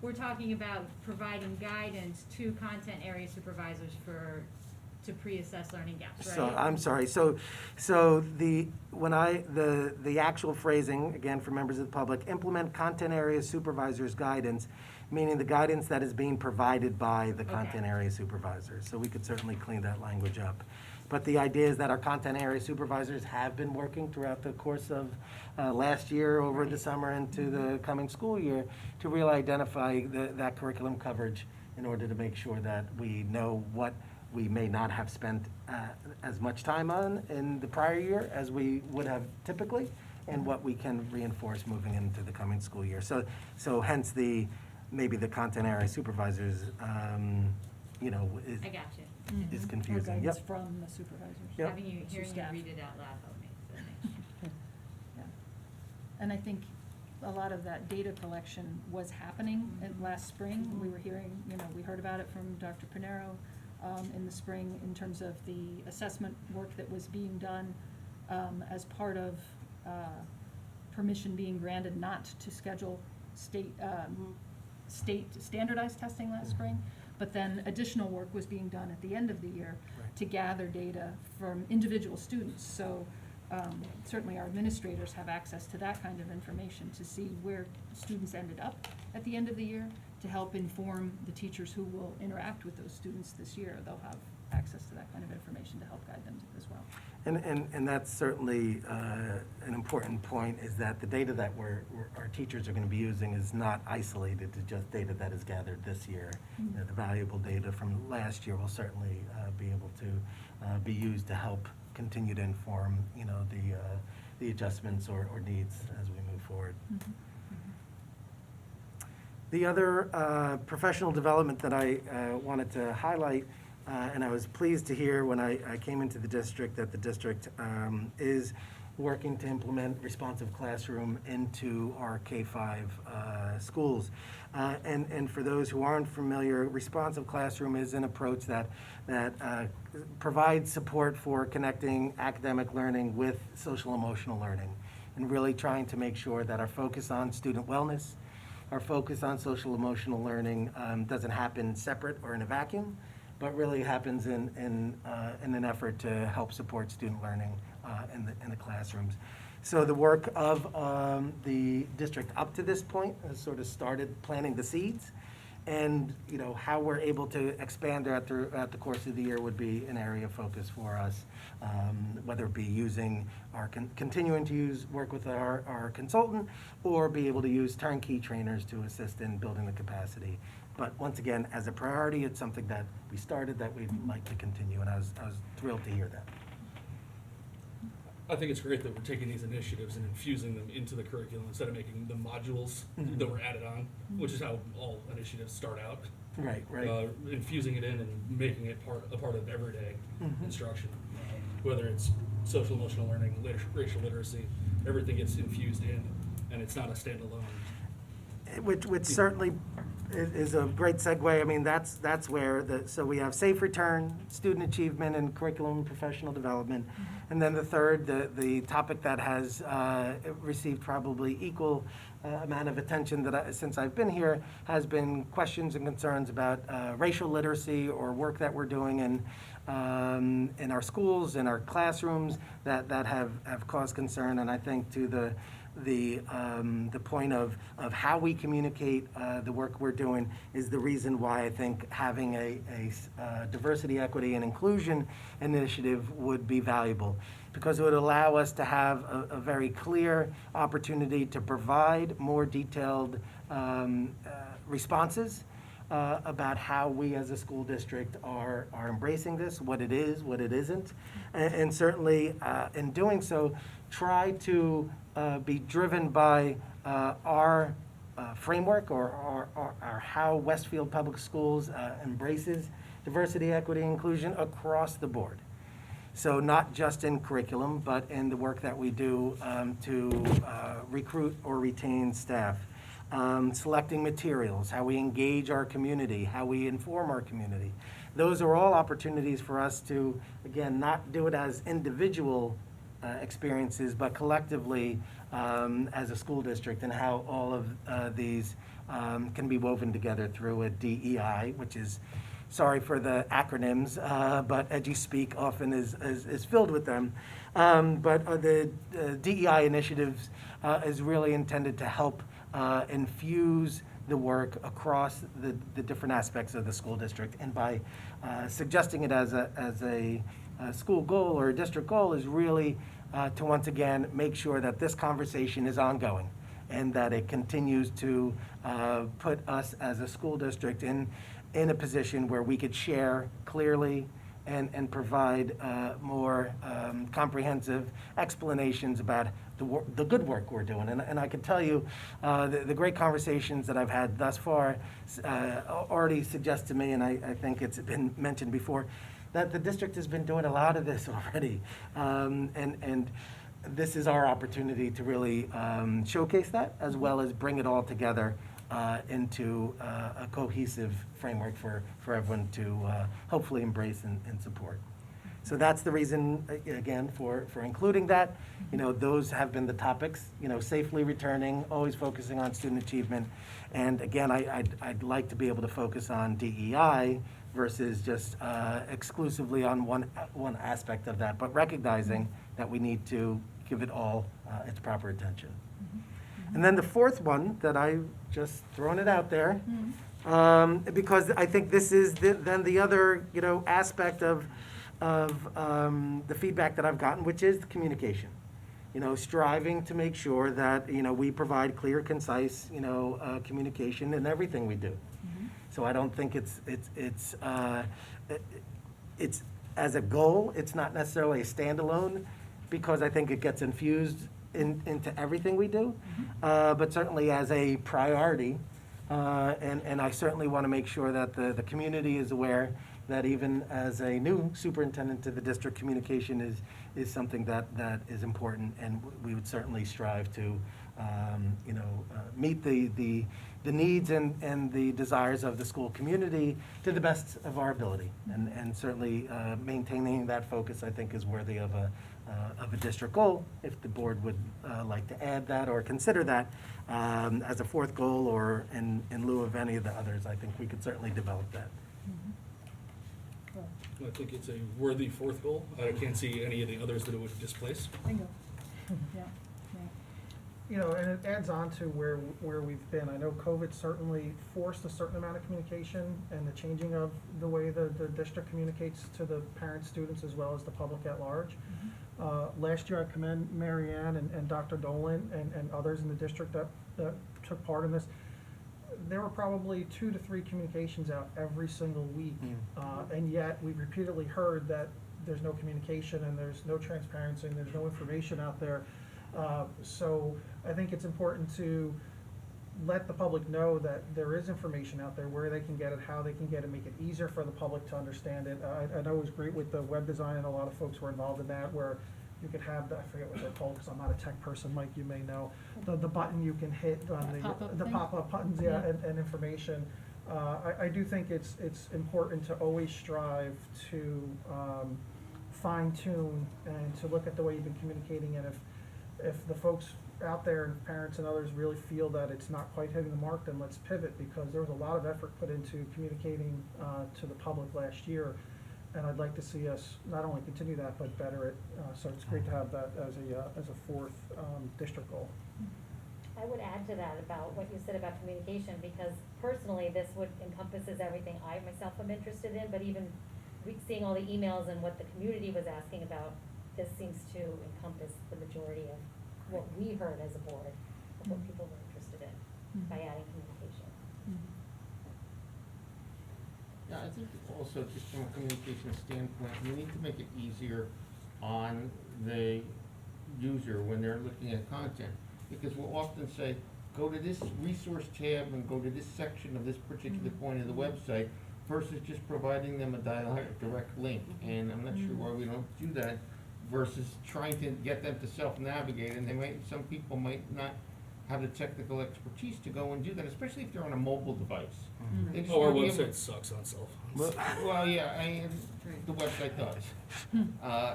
we're talking about providing guidance to content area supervisors to pre-assess learning gaps, right? So, I'm sorry, so the actual phrasing, again, for members of the public, implement content area supervisors' guidance, meaning the guidance that is being provided by the content area supervisors. So we could certainly clean that language up. But the idea is that our content area supervisors have been working throughout the course of last year, over the summer, into the coming school year, to really identify that curriculum coverage in order to make sure that we know what we may not have spent as much time on in the prior year as we would have typically, and what we can reinforce moving into the coming school year. So hence maybe the content area supervisors, I got you. is Or confusing. guidance Yep. from the supervisors. Yep. Hearing you Staff. read it out loud helped me. So thanks. Yeah. And I think a lot of that data collection was happening last spring. We were hearing, we heard about it from Dr. Pinero in the spring in terms of the assessment work that was being done as part of permission being granted not to schedule state standardized testing last spring, but then additional work was being done at the end of the year Right. to gather data from individual students. So certainly our administrators have access to that kind of information to see where students ended up at the end of the year, to help inform the teachers who will interact with those students this year. They'll have access to that kind of information to help guide them as well. And that's certainly an important point, is that the data that our teachers are going to be using is not isolated to just data that is gathered this year. The valuable data from last year will certainly be able to be used to help continue to inform, the adjustments or needs as we move forward. The other professional development that I wanted to highlight And I was pleased to hear when I came into the district that the district is working to implement responsive classroom into our K-5 schools. And for those who aren't familiar, responsive classroom is an approach that provides support for connecting academic learning with social emotional learning, and really trying to make sure that our focus on student wellness, our focus on social emotional learning doesn't happen separate or in a vacuum, but really happens in an effort to help support student learning in the classrooms. So the work of the district up to this point has sort of started planting the seeds, and how we're able to expand throughout the course of the year would be an area of focus for us, whether it be using continuing to work with our consultant, or be able to use turnkey trainers to assist in building the capacity. But once again, as a priority, it's something that we started that we'd like to continue, and I was thrilled to hear that. I think it's great that we're taking these initiatives and infusing them into the curriculum instead of making them modules that were added on, which is how all initiatives start out. Right. Infusing it in and making it a part of everyday instruction, whether it's social emotional learning, racial literacy, everything gets infused in, and it's not a standalone. Which certainly is a great segue. I mean, that's where so we have safe return, student achievement, and curriculum and professional development. And then the third, the topic that has received probably equal amount of attention since I've been here, has been questions and concerns about racial literacy, or work that we're doing in our schools, in our classrooms, that have caused concern. And I think to the point of how we communicate the work we're doing is the reason why I think having a diversity, equity, and inclusion initiative would be valuable, because it would allow us to have a very clear opportunity to provide more detailed responses about how we as a school district are embracing this, what it is, what it isn't, and certainly in doing so, try to be driven by our framework, or how Westfield Public Schools embraces diversity, equity, and inclusion across the board. So not just in curriculum, but in the work that we do to recruit or retain staff. Selecting materials, how we engage our community, how we inform our community. Those are all opportunities for us to, again, not do it as individual experiences, but collectively as a school district, and how all of these can be woven together through a DEI, which is, sorry for the acronyms, but EduSpeak often is filled with them. But the DEI initiatives is really intended to help infuse the work across the different aspects of the school district, and by suggesting it as a school goal or a district goal is really to once again make sure that this conversation is ongoing, and that it continues to put us as a school district in a position where we could share clearly and provide more comprehensive explanations about the good work we're doing. And I can tell you, the great conversations that I've had thus far already suggest to me, and I think it's been mentioned before, that the district has been doing a lot of this already. And this is our opportunity to really showcase that, as well as bring it all together into a cohesive framework for everyone to hopefully embrace and support. So that's the reason, again, for including that. Those have been the topics, safely returning, always focusing on student achievement. And again, I'd like to be able to focus on DEI versus just exclusively on one aspect of that, but recognizing that we need to give it all its proper attention. And then the fourth one that I just thrown it out there, because I think this is then the other aspect of the feedback that I've gotten, which is the communication. Striving to make sure that we provide clear, concise communication in everything we do. So I don't think it's as a goal. It's not necessarily a standalone, because I think it gets infused into everything we do, but certainly as a priority. And I certainly want to make sure that the community is aware that even as a new superintendent to the district, communication is something that is important, and we would certainly strive to, meet the needs and the desires of the school community to the best of our ability. And certainly maintaining that focus, I think, is worthy of a district goal. If the board would like to add that or consider that as a fourth goal, or in lieu of any of the others, I think we could certainly develop that. Cool. I think it's a worthy fourth goal. I can't see any of the others that it would displace. Bingo. Yeah, yeah. You know, and it adds on to where we've been. I know COVID certainly forced a certain amount of communication and the changing of the way the district communicates to the parents, students, as well as the public at large. Last year, I commend Mary Ann and Dr. Dolan and others in the district that took part in this. There were probably 2 to 3 communications out every single week, and yet we repeatedly heard that there's no communication and there's no transparency and there's no information out there. So I think it's important to let the public know that there is information out there, where they can get it, how they can get it, make it easier for the public to understand it. I know it was great with the web design, and a lot of folks were involved in that, where you could have, I forget what they're called, because I'm not a tech person, Mike, you may know, the button you can hit on Pop-up the thing? pop-up buttons, yeah, and information. I do think it's important to always strive to fine tune and to look at the way you've been communicating, and if the folks out there and parents and others really feel that it's not quite hitting the mark, then let's pivot, because there was a lot of effort put into communicating to the public last year, and I'd like to see us not only continue that but better it. So it's great to have that as a fourth district goal. I would add to that about what you said about communication, because personally, this would encompasses everything I myself am interested in, but even seeing all the emails and what the community was asking about, this seems to encompass the majority of what we heard as a board, of what people were interested in by adding communication. Yeah, I think also just from a communication standpoint, we need to make it easier on the user when they're looking at content. Because we'll often say, go to this resource tab and go to this section of this particular point of the website, versus just providing them a direct link. And I'm not sure why we don't do that, versus trying to get them to self-navigate. And some people might not have the technical expertise to go and do that, especially if they're on a mobile device. They just Oh, our wanna be able- website sucks on cell phones. Well, yeah, the website does.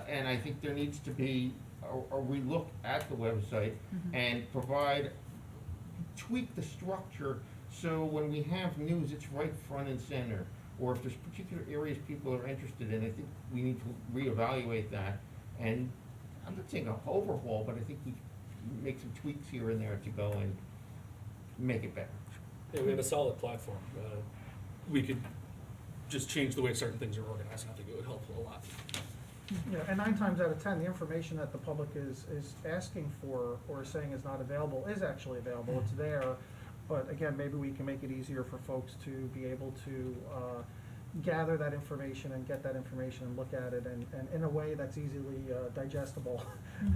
And I think there needs to be a relook at the website and tweak the structure, so when we have news, it's right front and center. Or if there's particular areas people are interested in, I think we need to reevaluate that. And I'm not saying an overhaul, but I think we make some tweaks here and there to go and make it better. Yeah, we have a solid platform. We could just change the way certain things are organized, and I think it would help a lot. Yeah, and 9 times out of 10, the information that the public is asking for or saying is not available is actually available. It's there, but again, maybe we can make it easier for folks to be able to gather that information and get that information and look at it and in a way that's easily digestible,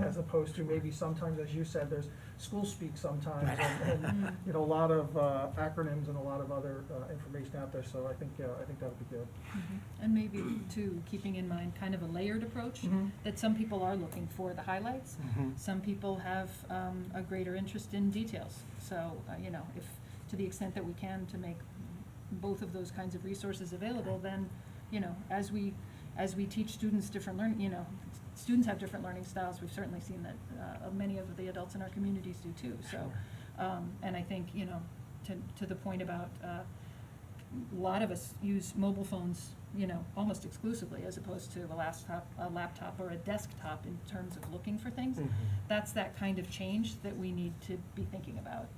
as opposed to maybe sometimes, as you said, there's school speak sometimes and you know, a lot of acronyms and a lot of other information out there. So I think that would be good. And maybe too, keeping in mind kind of a layered approach, that some people are looking for the highlights. Some people have a greater interest in details. So, if to the extent that we can to make both of those kinds of resources available, then, as we teach students different students have different learning styles. We've certainly seen that many of the adults in our communities do too. So, and I think, to the point about a lot of us use mobile phones, almost exclusively, as opposed to a laptop or a desktop in terms of looking for things. That's that kind of change that we need to be thinking about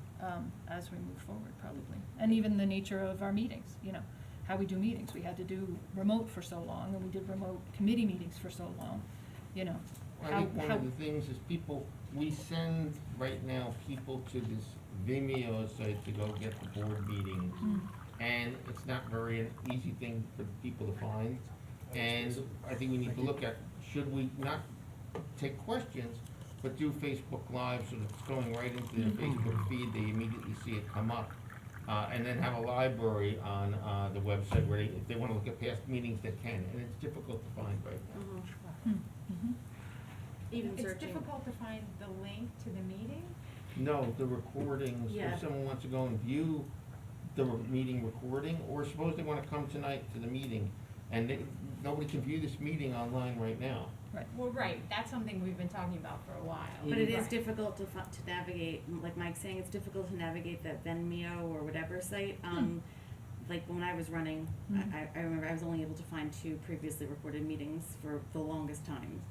as we move forward, probably. And even the nature of our meetings, how we do meetings. We had to do remote for so long, and we did remote committee meetings for so long, I think one of the things is we send right now people to this Vimeo site to go get the board meeting. And it's not an easy thing for people to find. And I think we need to look at, should we not take questions, but do Facebook Live so that it's going right into their Facebook feed, they immediately see it come up. and then have a library on, the website where if they wanna look at past meetings, they can, and it's difficult to find right now. Even It's searching. difficult to find the link to the meeting? No, the recordings, Yeah. if someone wants to go and view the meeting recording, or suppose they wanna come tonight to the meeting, and nobody can view this meeting online right now. Well, right, that's something we've been talking about for a while. But it is Right. difficult to navigate, like Mike's saying, it's difficult to navigate that Venmo or whatever site. Like when I was running, Mhm. I remember I was only able to find 2 previously recorded meetings for the longest time.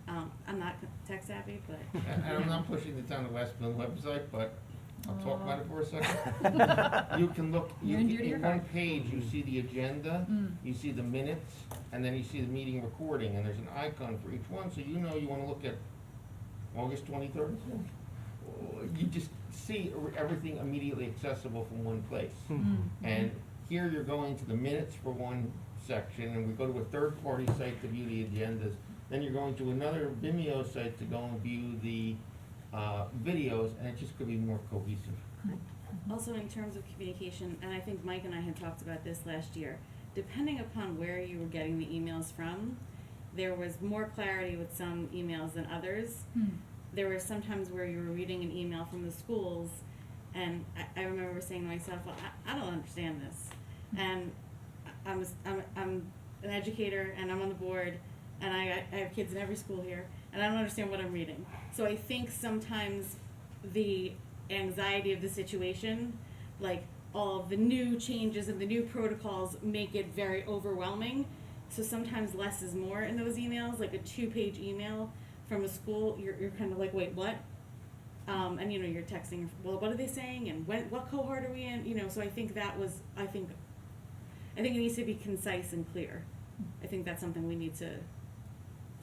I'm not tech savvy, but. And I'm not pushing the Town of Westfield website, but I'll talk about it for a second. You can look, Near and dear to your in one heart. page, you see the agenda, Mm. you see the minutes, and then you see the meeting recording, and there's an icon for each one, so you know you wanna look at August 23rd. You just see everything immediately accessible from one place. And here you're going to the minutes for one section, and we go to a third-party site to view the agendas. Then you're going to another Vimeo site to go and view the videos, and it just could be more cohesive. Also, in terms of communication, and I think Mike and I had talked about this last year, depending upon where you were getting the emails from, there was more clarity with some emails than others. There were some times where you were reading an email from the schools, and I remember saying to myself, well, I don't understand this. And I'm an educator, and I'm on the board, and I have kids in every school here, and I don't understand what I'm reading. So I think sometimes the anxiety of the situation, like all of the new changes and the new protocols, make it very overwhelming. So sometimes less is more in those emails, like a 2-page email from a school, you're kind of like, wait, what? And you know, you're texting, well, what are they saying, and what cohort are we in? You know, so I think I think it needs to be concise and clear. I think that's something we need to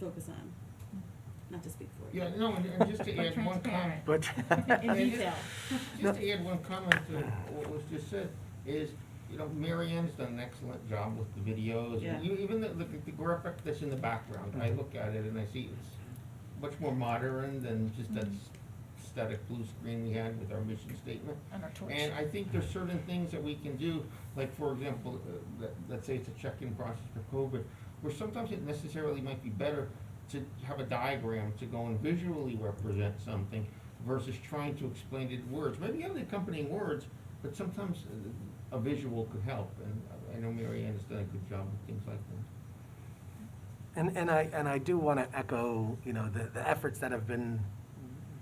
focus on, not to speak for you. Yeah, no, and just to But add one comment, transparent. But, In detail. just to add one comment to what was just said, is, you know, Mary Ann's done an excellent job with the videos, Yeah. and even the graphic that's in the background, I look at it and I see it's much more modern than just that static blue screen we had with our mission statement. On our torch. And I think there's certain things that we can do, like for example, let's say it's a check-in process for COVID, where sometimes it necessarily might be better to have a diagram to go and visually represent something versus trying to explain it in words. Maybe you have the accompanying words, but sometimes a visual could help, and I know Mary Ann has done a good job with things like that. and I do want to echo, you know, the efforts that have been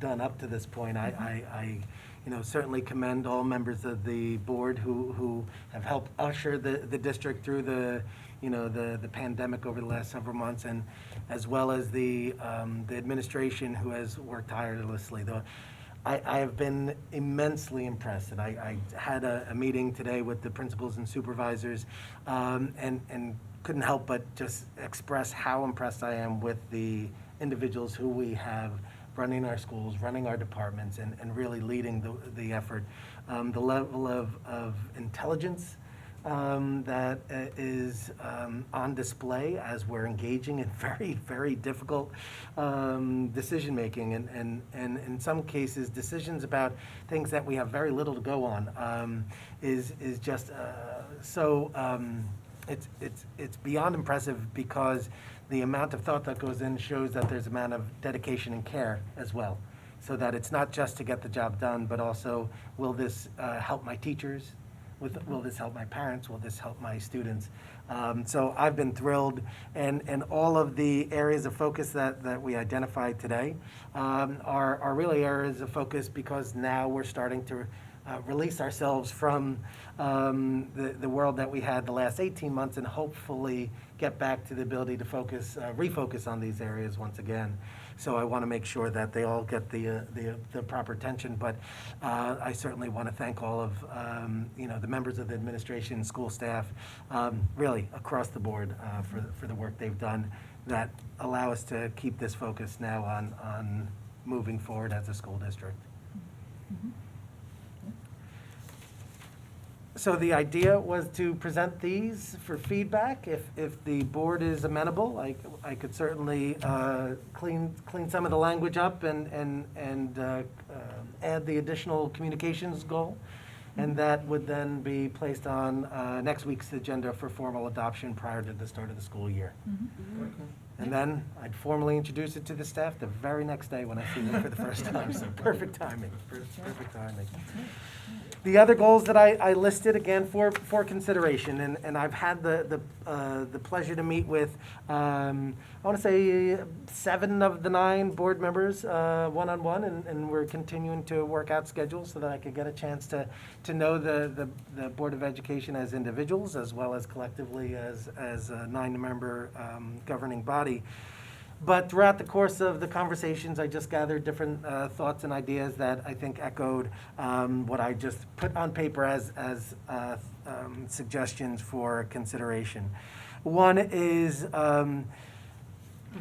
done up to this point. I you know, certainly commend all members of the board who have helped usher the district through the, you know, the pandemic over the last several months, and as well as the administration who has worked tirelessly. Though I have been immensely impressed, and I had a meeting today with the principals and supervisors, and couldn't help but just express how impressed I am with the individuals who we have running our schools, running our departments, and really leading the effort. The level of intelligence that is on display as we're engaging in very, very difficult decision-making, and in some cases, decisions about things that we have very little to go on, is just so, it's beyond impressive, because the amount of thought that goes in shows that there's an amount of dedication and care as well. So that it's not just to get the job done, but also, will this help my teachers? Will this help my parents? Will this help my students? So I've been thrilled, and all of the areas of focus that we identified today are really areas of focus, because now we're starting to release ourselves from the world that we had the last 18 months, and hopefully get back to the ability to refocus on these areas once again. So I want to make sure that they all get the proper attention, but I certainly want to thank all of you know, the members of the administration, school staff, really across the board, for the work they've done that allow us to keep this focus now on moving forward as a school district. So the idea was to present these for feedback. If the board is amenable, I could certainly clean some of the language up and add the additional communications goal. and that would then be placed on next week's agenda for formal adoption prior to the start of the school year. And then I'd formally introduce it to the staff the very next day when I see them for the first time, so perfect timing, perfect timing. The other goals that I listed, again, for consideration, and I've had the pleasure to meet with, I want to say 7 of the 9 board members one-on-one, and we're continuing to work out schedules so that I could get a chance to know the Board of Education as individuals as well as collectively as a 9-member governing body. But throughout the course of the conversations, I just gathered different thoughts and ideas that I think echoed what I just put on paper as suggestions for consideration. One is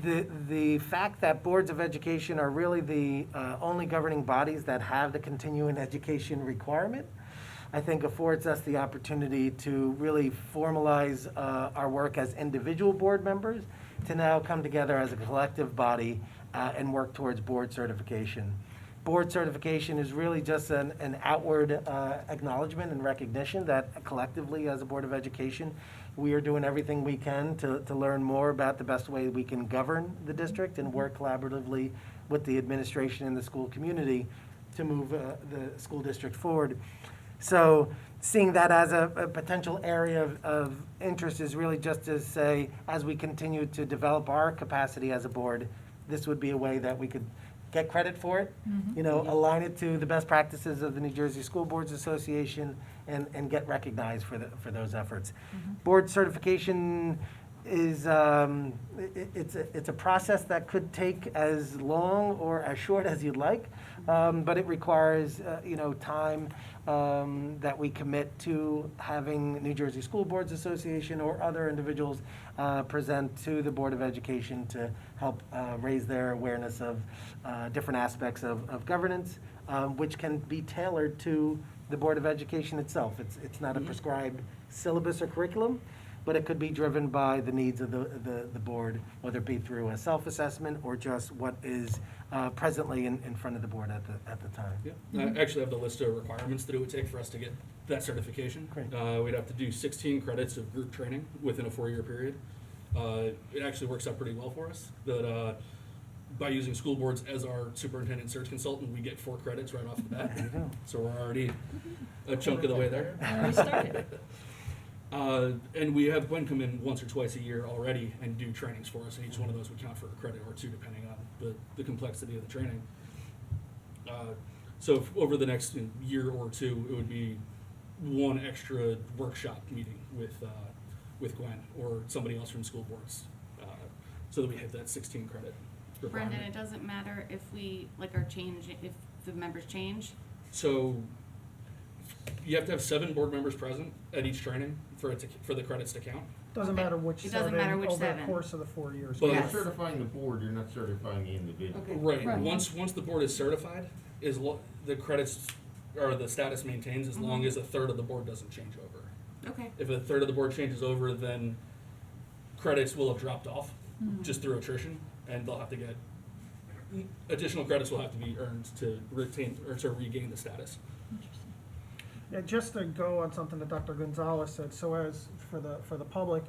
the fact that boards of education are really the only governing bodies that have the continuing education requirement, I think affords us the opportunity to really formalize our work as individual board members to now come together as a collective body and work towards board certification. Board certification is really just an outward acknowledgement and recognition that collectively as a Board of Education, we are doing everything we can to learn more about the best way we can govern the district and work collaboratively with the administration and the school community to move the school district forward. So seeing that as a potential area of interest is really just to say, as we continue to develop our capacity as a board, this would be a way that we could get credit for it, align it to the best practices of the New Jersey School Boards Association and get recognized for those efforts. Board certification is it's a process that could take as long or as short as you'd like, but it requires time that we commit to having New Jersey School Boards Association or other individuals present to the Board of Education to help raise their awareness of different aspects of governance, which can be tailored to the Board of Education itself. It's not a prescribed syllabus or curriculum, but it could be driven by the needs of the board, whether it be through a self-assessment or just what is presently in front of the board at the time. Yeah, I actually have the list of requirements that it would take for us to get that certification. Great. We'd have to do 16 credits of group training within a 4-year period. It actually works out pretty well for us that by using school boards as our superintendent search consultant, we get 4 credits right off the bat. There you go. So we're already a chunk of the way there. Already started. And we have Gwen come in once or twice a year already and do trainings for us, and each one of those would count for a credit or 2, depending on the complexity of the training. So if over the next year or 2, it would be 1 extra workshop meeting with Gwen or somebody else from school boards, so that we hit that 16 credit requirement. Brendan, it doesn't matter if we, if the members change? So you have to have 7 board members present at each training for the credits to count. Doesn't matter which It doesn't 7 matter which over the 7. course of the 4 years. But- You're Yes. certifying the board, you're not certifying the individual. Right. Right. Once the board is certified, the credits or the status maintains as long as a third of the board doesn't change over. Okay. If a third of the board changes over, then credits will have dropped off just through attrition, and they'll have to get additional credits will have to be earned to retain or to regain the status. Yeah, just to go on something that Dr. Gonzalez said, so as for the public,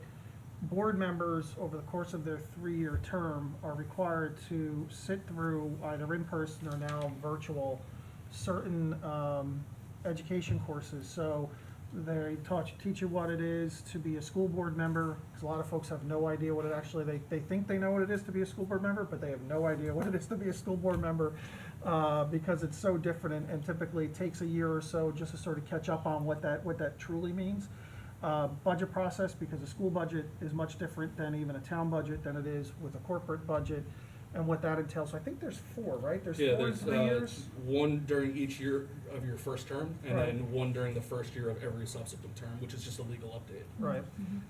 board members over the course of their 3-year term are required to sit through either in person or now virtual certain education courses. So they teach you what it is to be a school board member, because a lot of folks have no idea what it actually, they think they know what it is to be a school board member, but they have no idea what it is to be a school board member, because it's so different and typically takes a year or so just to sort of catch up on what that truly means. Budget process, because a school budget is much different than even a town budget than it is with a corporate budget, and what that entails. So I think there's 4, right? There's 4 in There's 3 years? 1 during each year of your first term, and Right. then 1 during the first year of every subsequent term, which is just a legal update. Right.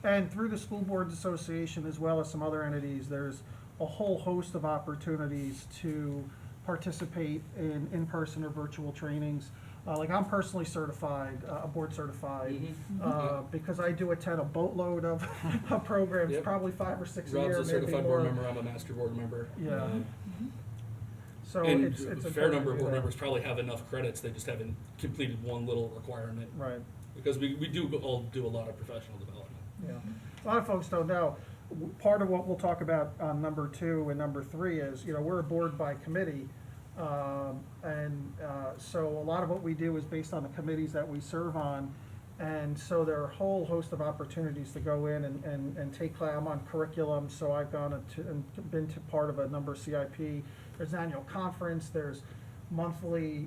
And through the School Boards Association, as well as some other entities, there's a whole host of opportunities to participate in-person or virtual trainings. Like I'm personally certified, board certified, because I do attend a boatload of programs, Yep. probably 5 or 6 a year, Rob's a maybe certified more. board member, I'm a master board member. Yeah. So And it's a important fair to number of do board that. members probably have enough credits, they just haven't completed one little requirement. Right, Because we do all do a lot of professional development. yeah. A lot of folks don't know, part of what we'll talk about on number 2 and number 3 is, we're a board by committee. So a lot of what we do is based on the committees that we serve on. And so there are a whole host of opportunities to go in and take class. I'm on curriculum, so I've gone to, and been to part of a number of CIP. There's an annual conference, there's monthly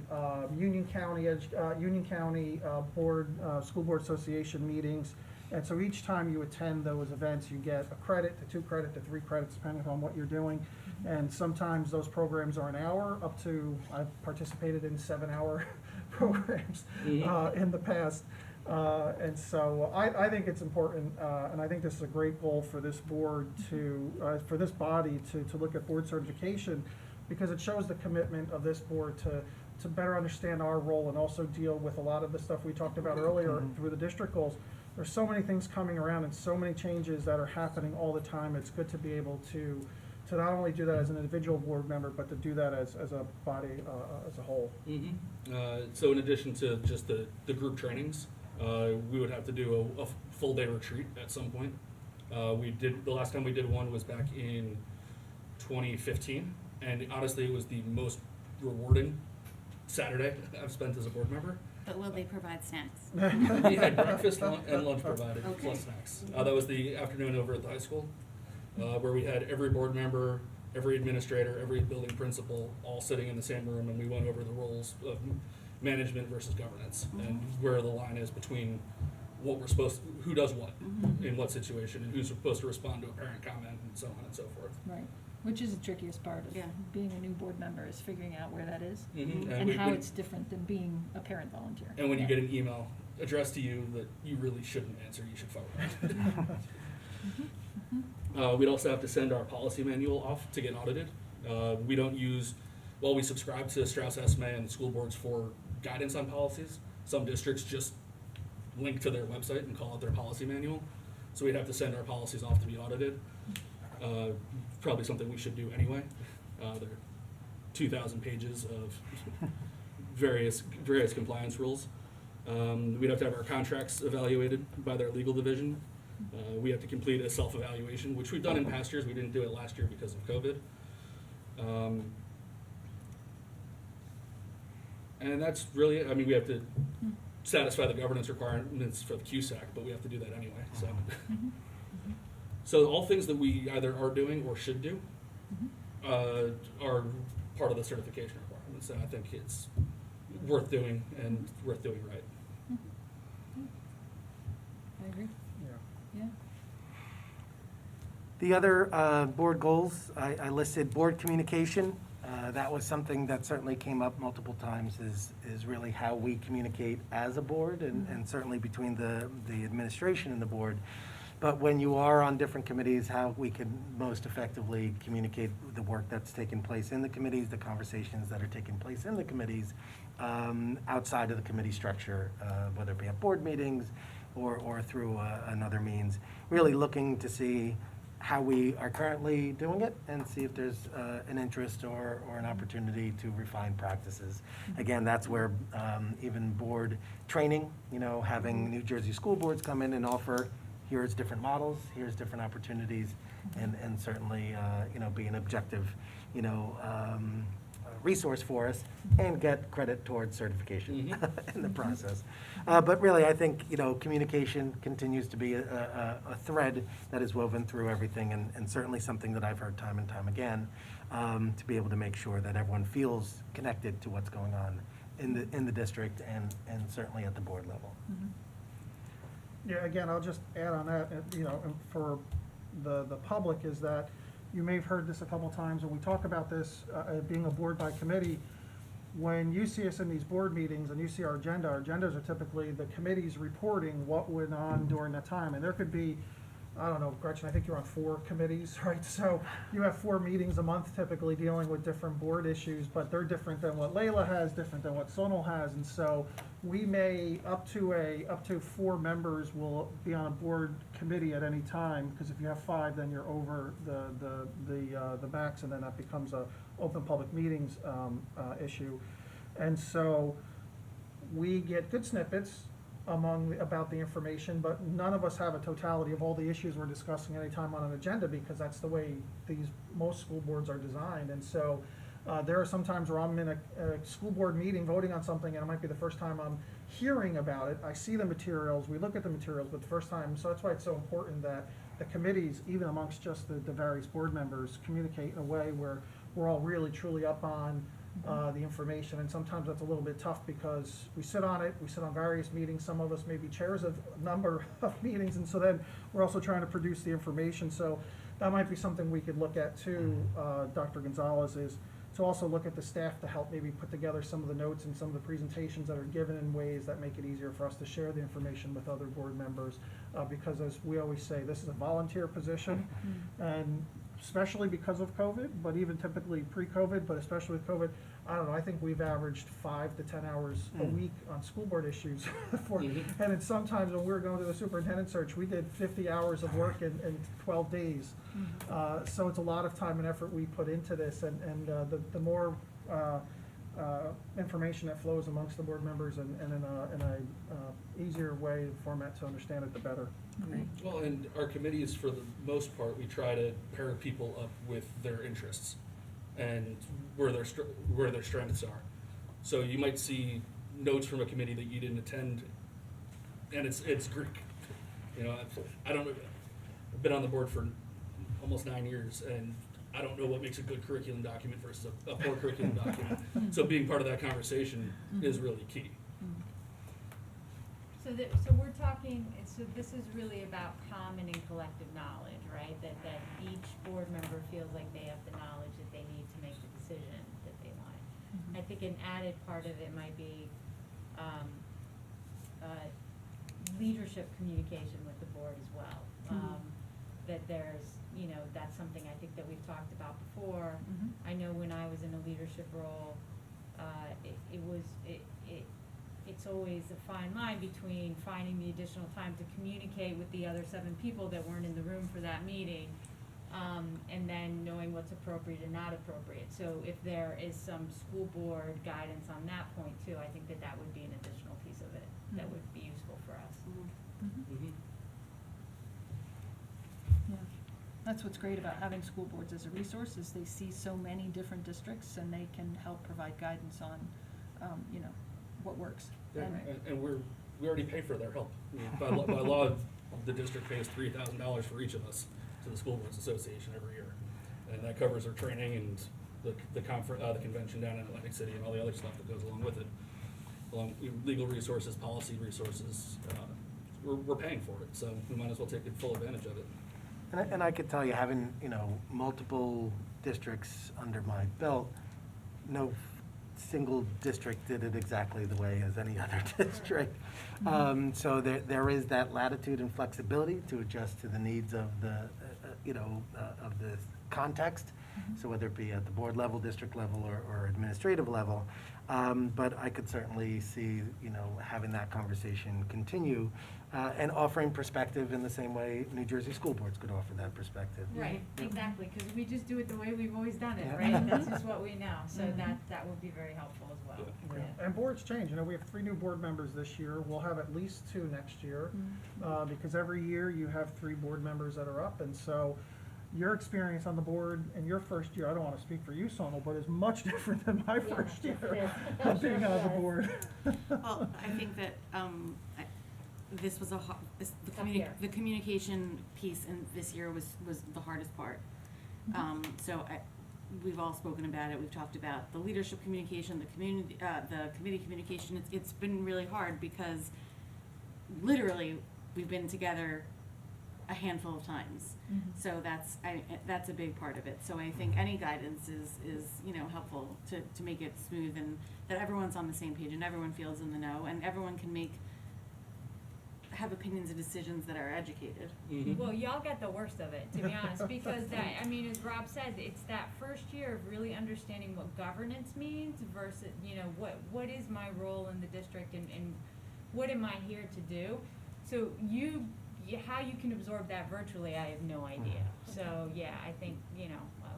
Union County board, school board association meetings. And so each time you attend those events, you get a credit to 2 credit to 3 credits, depending upon what you're doing. And sometimes those programs are an hour, up to, I've participated in 7-hour programs in the past. And so I think it's important, and I think this is a great goal for this board to, for this body to look at board certification, because it shows the commitment of this board to better understand our role and also deal with a lot of the stuff we talked about earlier through the district goals. There's so many things coming around and so many changes that are happening all the time. It's good to be able to not only do that as an individual board member, but to do that as a body, as a whole. So in addition to just the group trainings, we would have to do a full day retreat at some point. The last time we did one was back in 2015, and honestly, it was the most rewarding Saturday I've spent as a board member. But will they provide snacks? We had breakfast and lunch provided, Okay. plus snacks. That was the afternoon over at the high school, where we had every board member, every administrator, every building principal, all sitting in the same room, and we went over the roles of management versus governance, and where the line is between what we're who does what, in what situation, and who's supposed to respond to a parent comment, and so on and so forth. Right, which is the trickiest part of Yeah. being a new board member, is figuring out where that is. And And how when- it's different than being a parent volunteer. And when you Yeah. get an email addressed to you that you really shouldn't answer, you should forward it. We'd also have to send our policy manual off to get audited. We don't use, we subscribe to Strauss Esme and school boards for guidance on policies. Some districts just link to their website and call it their policy manual. So we'd have to send our policies off to be audited. Probably something we should do anyway. There are 2,000 pages of various compliance rules. We'd have to have our contracts evaluated by their legal division. We have to complete a self-evaluation, which we've done in past years. We didn't do it last year because of COVID. And that's really it. I mean, we have to satisfy the governance requirements for the QSAC, but we have to do that anyway, so. So all things that we either are doing or should do are part of the certification requirements, and I think it's worth doing and worth doing right. I agree, Yeah. yeah. The other board goals, I listed board communication. That was something that certainly came up multiple times, is really how we communicate as a board, and certainly between the administration and the board. But when you are on different committees, how we can most effectively communicate the work that's taking place in the committees, the conversations that are taking place in the committees, outside of the committee structure, whether it be at board meetings or through another means. Really looking to see how we are currently doing it and see if there's an interest or an opportunity to refine practices. Again, that's where even board training, having New Jersey school boards come in and offer, here's different models, here's different opportunities, and certainly, be an objective, resource for us and get credit towards certification in the process. But really, I think, communication continues to be a thread that is woven through everything, and certainly something that I've heard time and time again, to be able to make sure that everyone feels connected to what's going on in the district and certainly at the board level. Yeah, again, I'll just add on that, and for the public, is that you may have heard this a couple times, and we talk about this being a board by committee. When you see us in these board meetings and you see our agendas are typically the committees reporting what went on during that time. And there could be, I don't know, Gretchen, I think you're on 4 committees, right? So you have 4 meetings a month typically dealing with different board issues, but they're different than what Layla has, different than what Sonal has. And so we may, up to 4 members will be on a board committee at any time, because if you have 5, then you're over the max, and then that becomes a open public meetings issue. And so we get good snippets about the information, but none of us have a totality of all the issues we're discussing anytime on an agenda, because that's the way most school boards are designed. And so there are some times where I'm in a school board meeting voting on something, and it might be the first time I'm hearing about it. I see the materials, we look at the materials, but the first time, so that's why it's so important that the committees, even amongst just the various board members, communicate in a way where we're all really truly up on the information. And sometimes that's a little bit tough because we sit on it, we sit on various meetings, some of us may be chairs of a number of meetings, and so then we're also trying to produce the information. So that might be something we could look at too, Dr. Gonzalez, is to also look at the staff to help maybe put together some of the notes and some of the presentations that are given in ways that make it easier for us to share the information with other board members. Because as we always say, this is a volunteer position, and especially because of COVID, but even typically pre-COVID, but especially with COVID, I don't know, I think we've averaged 5 to 10 hours a week on school board issues. And then sometimes when we were going to the superintendent search, we did 50 hours of work in 12 days. So it's a lot of time and effort we put into this, and the more information that flows amongst the board members and in a easier way, format to understand it, the better. Well, and our committees, for the most part, we try to pair people up with their interests and where their strengths are. So you might see notes from a committee that you didn't attend, and it's Greek. You know, I've been on the board for almost 9 years, and I don't know what makes a good curriculum document versus a poor curriculum document. So being part of that conversation is really key. So we're talking, so this is really about common and collective knowledge, right? That each board member feels like they have the knowledge that they need to make the decision that they want. I think an added part of it might be leadership communication with the board as well. That there's, you know, that's something I think that we've talked about before. I know when I was in a leadership role, it's always a fine line between finding the additional time to communicate with the other 7 people that weren't in the room for that meeting, and then knowing what's appropriate and not appropriate. So if there is some school board guidance on that point too, I think that would be an additional piece of it that would be useful for us. Yeah, that's what's great about having school boards as a resource, is they see so many different districts and they can help provide guidance on, you know, what works. Yeah, and we already pay for their help. I mean, by law, the district pays $3,000 for each of us to the School Boards Association every year, and that covers our training and the convention down in Atlantic City and all the other stuff that goes along with it, along legal resources, policy resources. We're paying for it, so we might as well take full advantage of it. And I could tell you, having, you know, multiple districts under my belt, no single district did it exactly the way as any other district. So there is that latitude and flexibility to adjust to the needs of the, of the context. So whether it be at the board level, district level, or administrative level. But I could certainly see, you know, having that conversation continue and offering perspective in the same way New Jersey school boards could offer that perspective. Right, exactly, because we just do it the way we've always done it, Yeah. right? That's just what we know, so that would be very helpful as well. Yeah. And boards change. You know, we have 3 new board members this year. We'll have at least 2 next year, because every year you have 3 board members that are up, and so your experience on the board in your first year, I don't want to speak for you, Sonal, but is much different than my first year of being on the board. Well, I think that this was the communication piece in this year was the hardest part. So we've all spoken about it. We've talked about the leadership communication, the committee communication. It's been really hard because literally we've been together a handful of times. So that's a big part of it. So I think any guidance is helpful to make it smooth and that everyone's on the same page and everyone feels in the know and everyone can have opinions and decisions that are educated. Well, y'all get the worst of it, to be honest, because as Rob said, it's that first year of really understanding what governance means versus, what is my role in the district and what am I here to do? So how you can absorb that virtually, I have no idea. So yeah, I think,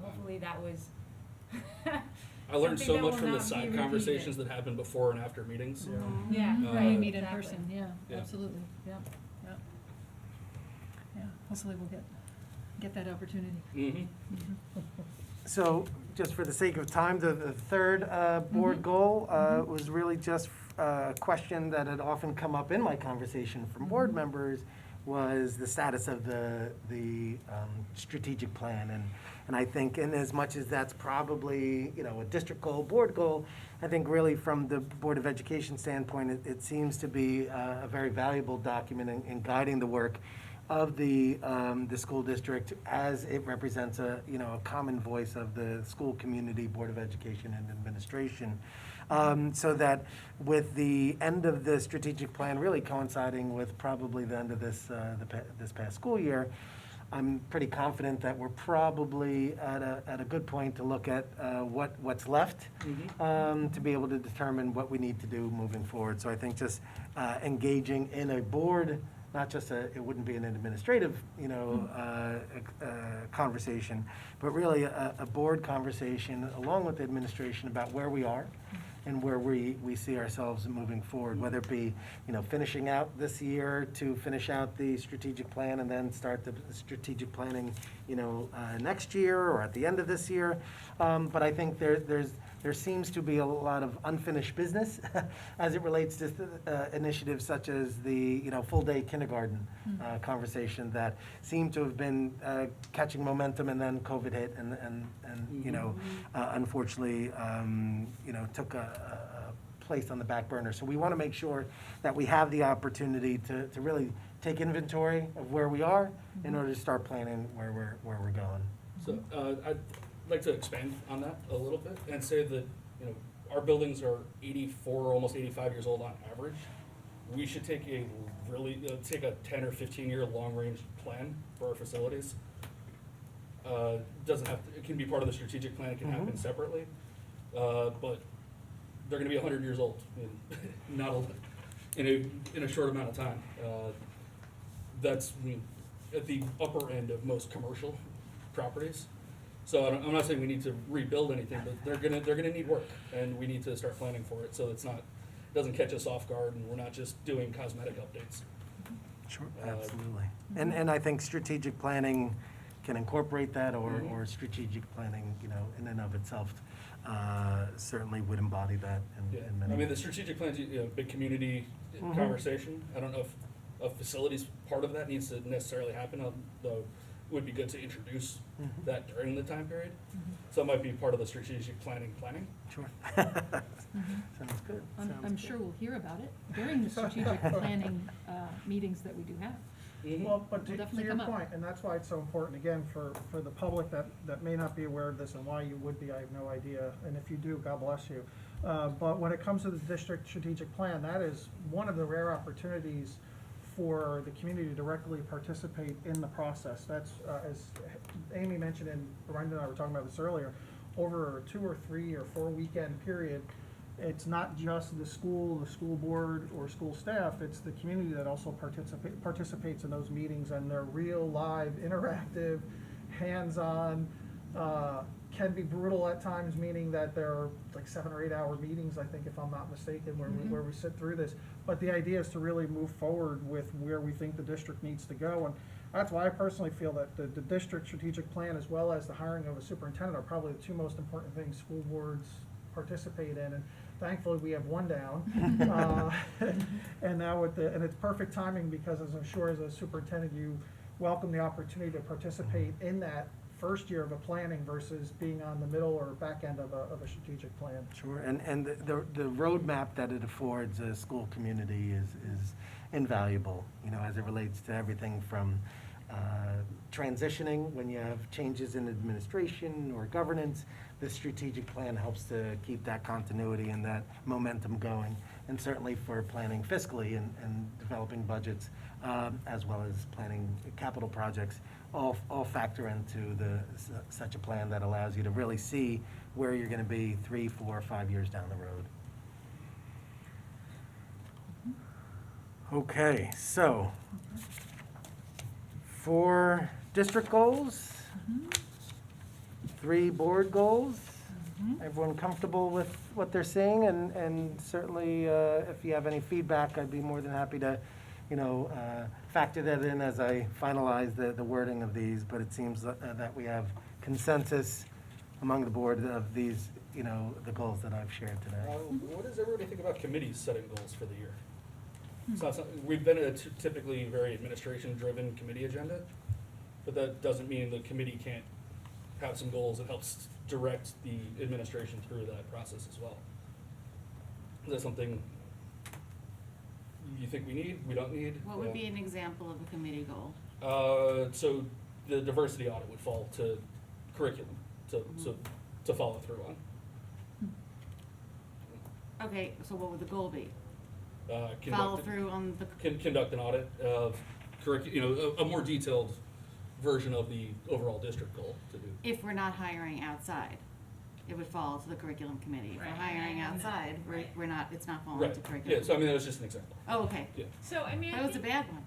hopefully that was I learned Something so that much will from the not be side repeated. conversations that happen before and after meetings. Yeah, When we right, meet in exactly. person, yeah, Yeah. absolutely, yeah, yeah. Yeah, hopefully we'll get that opportunity. Mm-hmm. So, just for the sake of time, the third board goal was really just a question that had often come up in my conversation from board members, was the status of the strategic plan. And I think in as much as that's probably, you know, a district goal, board goal, I think really from the Board of Education standpoint, it seems to be a very valuable document in guiding the work of the school district as it represents a common voice of the school community, Board of Education and administration. So that with the end of the strategic plan really coinciding with probably the end of this past school year, I'm pretty confident that we're probably at a good point to look at what's left to be able to determine what we need to do moving forward. So I think just engaging in a board, not just it wouldn't be an administrative, conversation, but really a board conversation along with the administration about where we are and where we see ourselves moving forward, whether it be, finishing out this year to finish out the strategic plan and then start the strategic planning, next year or at the end of this year. But I think there seems to be a lot of unfinished business as it relates to initiatives such as the, full-day kindergarten conversation that seemed to have been catching momentum, and then COVID hit and unfortunately, took a place on the back burner. So we want to make sure that we have the opportunity to really take inventory of where we are in order to start planning where we're going. So I'd like to expand on that a little bit and say that, our buildings are 84, almost 85 years old on average. We should take a 10 or 15 year long range plan for our facilities. Doesn't have to, it can be part of the strategic plan, it can happen separately. But they're gonna be 100 years old in a short amount of time. That's at the upper end of most commercial properties. So I'm not saying we need to rebuild anything, but they're gonna need work, and we need to start planning for it so doesn't catch us off guard, and we're not just doing cosmetic updates. Sure, absolutely. And I think strategic planning can incorporate that, or strategic planning, in and of itself, certainly would embody that in many. I mean, the strategic plan's big community conversation. I don't know if a facilities part of that needs to necessarily happen, though it would be good to introduce that during the time period. So it might be part of the strategic planning. Sure. Sounds good. I'm sure we'll hear about it during the strategic planning meetings that we do have. Well, but Will to definitely your come up. point, and that's why it's so important, again, for the public that may not be aware of this, and why you would be, I have no idea, and if you do, God bless you. But when it comes to the district strategic plan, that is one of the rare opportunities for the community to directly participate in the process. That's, as Amy mentioned, and Brenda and I were talking about this earlier, over a 2 or 3 or 4 weekend period, it's not just the school board, or school staff, it's the community that also participates in those meetings, and they're real, live, interactive, hands-on, can be brutal at times, meaning that there are like 7 or 8 hour meetings, I think, if I'm not mistaken, where we sit through this. But the idea is to really move forward with where we think the district needs to go, and that's why I personally feel that the district strategic plan, as well as the hiring of a superintendent, are probably the 2 most important things school boards participate in. And thankfully, we have one down. And now and it's perfect timing, because as I'm sure as a superintendent, you welcome the opportunity to participate in that first year of a planning versus being on the middle or back end of a strategic plan. Sure, and the roadmap that it affords a school community is invaluable, as it relates to everything from transitioning when you have changes in administration or governance. The strategic plan helps to keep that continuity and that momentum going, and certainly for planning fiscally and developing budgets, as well as planning capital projects, all factor into such a plan that allows you to really see where you're going to be 3, 4, 5 years down the road. Okay, so for district goals, 3 board goals, everyone comfortable with what they're seeing? And certainly, if you have any feedback, I'd be more than happy to, factor that in as I finalize the wording of these. But it seems that we have consensus among the board of these, the goals that I've shared today. What does everybody think about committees setting goals for the year? It's not something, we've been a typically very administration-driven committee agenda, but that doesn't mean the committee can't have some goals that helps direct the administration through that process as well. Is that something you think we need, we don't need? What would be an example of a committee goal? So the diversity audit would fall to curriculum to follow through on. Okay, so what would the goal be? Follow Conduct, through on the, conduct an audit of a more detailed version of the overall district goal to do. if we're not hiring outside, it would fall to the curriculum committee. If we're Right. hiring outside, Right. we're not, it's not falling Right, to curriculum. yeah, so I mean, that was just an example. Oh, okay. Yeah. So, I mean, That was a bad one.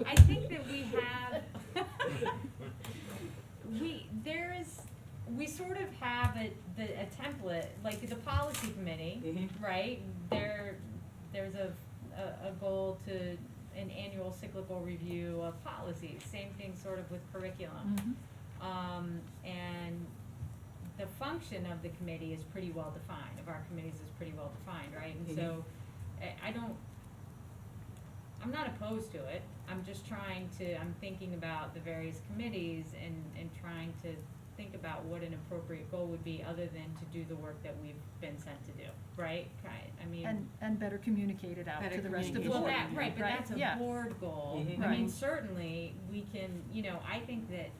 I think that we have, we sort of have a template, like the policy committee, Mhm. right? There's a goal to an annual cyclical review of policies, same thing sort of with curriculum. And the function of the committee is pretty well defined, of our committees is pretty well defined, right? And so, I'm not opposed to it, I'm thinking about the various committees and trying to think about what an appropriate goal would be other than to do the work that we've been sent to do, right? I mean. And better communicate it out Better to the rest of the communicate. board. Well, right, but that's a Yeah. board goal. Mhm. I mean, Right. certainly, we can, I think that,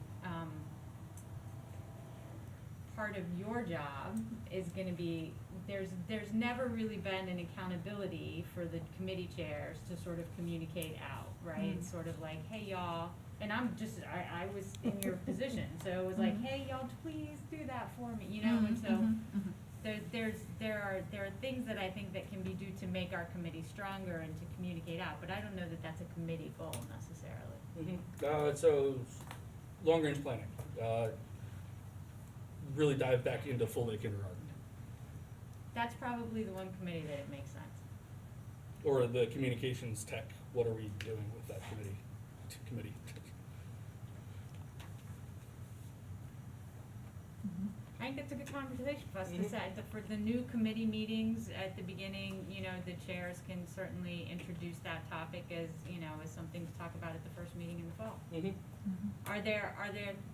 part of your job is gonna be, there's never really been an accountability for the committee chairs to sort of communicate out, right? It's sort of like, hey, y'all, and I was in your position, so it was like, hey, y'all, please do that for me, and so, there are things that I think that can be due to make our committee stronger and to communicate out, but I don't know that that's a committee goal necessarily. So, long-range planning, really dive back into full-day kindergarten, That's probably the one committee that it makes sense. or the communications tech, what are we doing with that committee? I think it's a good conversation for us to set, for the new committee meetings at the beginning, the chairs can certainly introduce that topic as something to talk about at the first meeting in the fall. Are there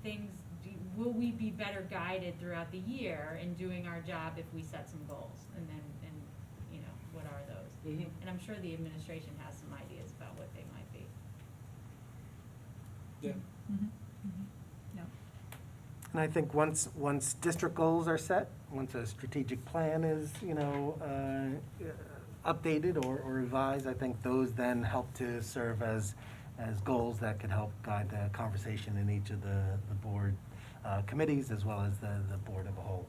things, will we be better guided throughout the year in doing our job if we set some goals? And what are those? And I'm sure the administration has some ideas about what they might be. Yeah. And I think once district goals are set, once a strategic plan is, updated or revised, I think those then help to serve as goals that could help guide the conversation in each of the board committees as well as the board as a whole.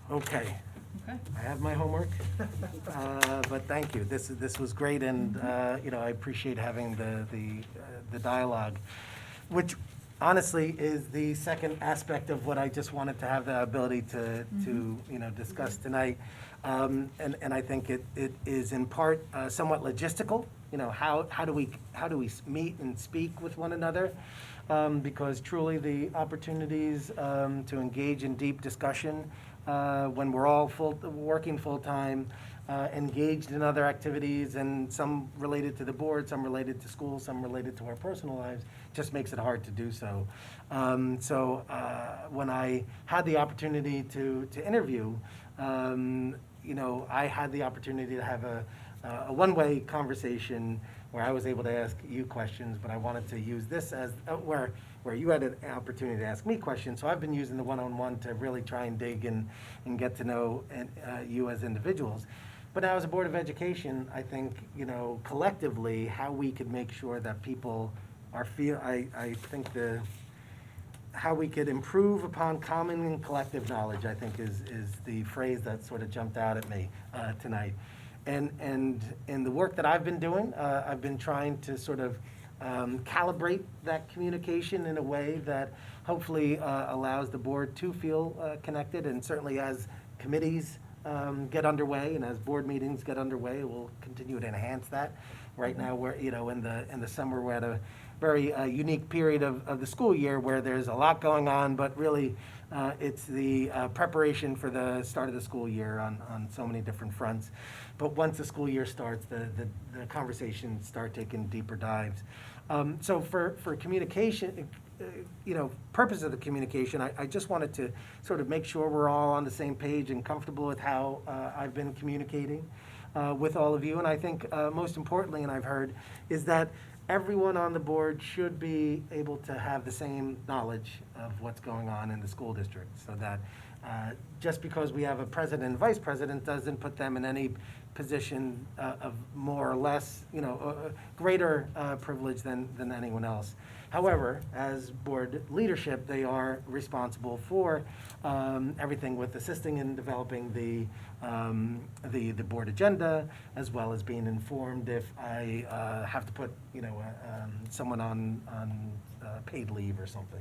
Okay. Okay. I have my homework, but thank you. This was great, and I appreciate having the dialogue, which honestly is the second aspect of what I just wanted to have the ability to discuss tonight, and I think it is in part somewhat logistical. How do we meet and speak with one another? Because truly the opportunities to engage in deep discussion when we're all working full-time, engaged in other activities, and some related to the board, some related to school, some related to our personal lives, just makes it hard to do so. When I had the opportunity to interview, I had the opportunity to have a one-way conversation where I was able to ask you questions, but I wanted to use this as where you had an opportunity to ask me questions. So I've been using the one-on-one to really try and dig and get to know you as individuals. But now as a Board of Education, I think, collectively, how we could make sure that people I think how we could improve upon common and collective knowledge, I think is the phrase that sort of jumped out at me tonight. And in the work that I've been doing, I've been trying to sort of calibrate that communication in a way that hopefully allows the board to feel connected, and certainly as committees get underway and as board meetings get underway, we'll continue to enhance that. Right now, we're, in the summer, we're at a very unique period of the school year where there's a lot going on, but really it's the preparation for the start of the school year on so many different fronts. But once the school year starts, the conversations start taking deeper dives. So for communication, purpose of the communication, I just wanted to sort of make sure we're all on the same page and comfortable with how I've been communicating with all of you. And I think most importantly, and I've heard, is that everyone on the board should be able to have the same knowledge of what's going on in the school district, so that just because we have a president and vice president doesn't put them in any position of more or less, greater privilege than anyone else. However, as board leadership, they are responsible for everything with assisting in developing the board agenda, as well as being informed if I have to put, someone on paid leave or something.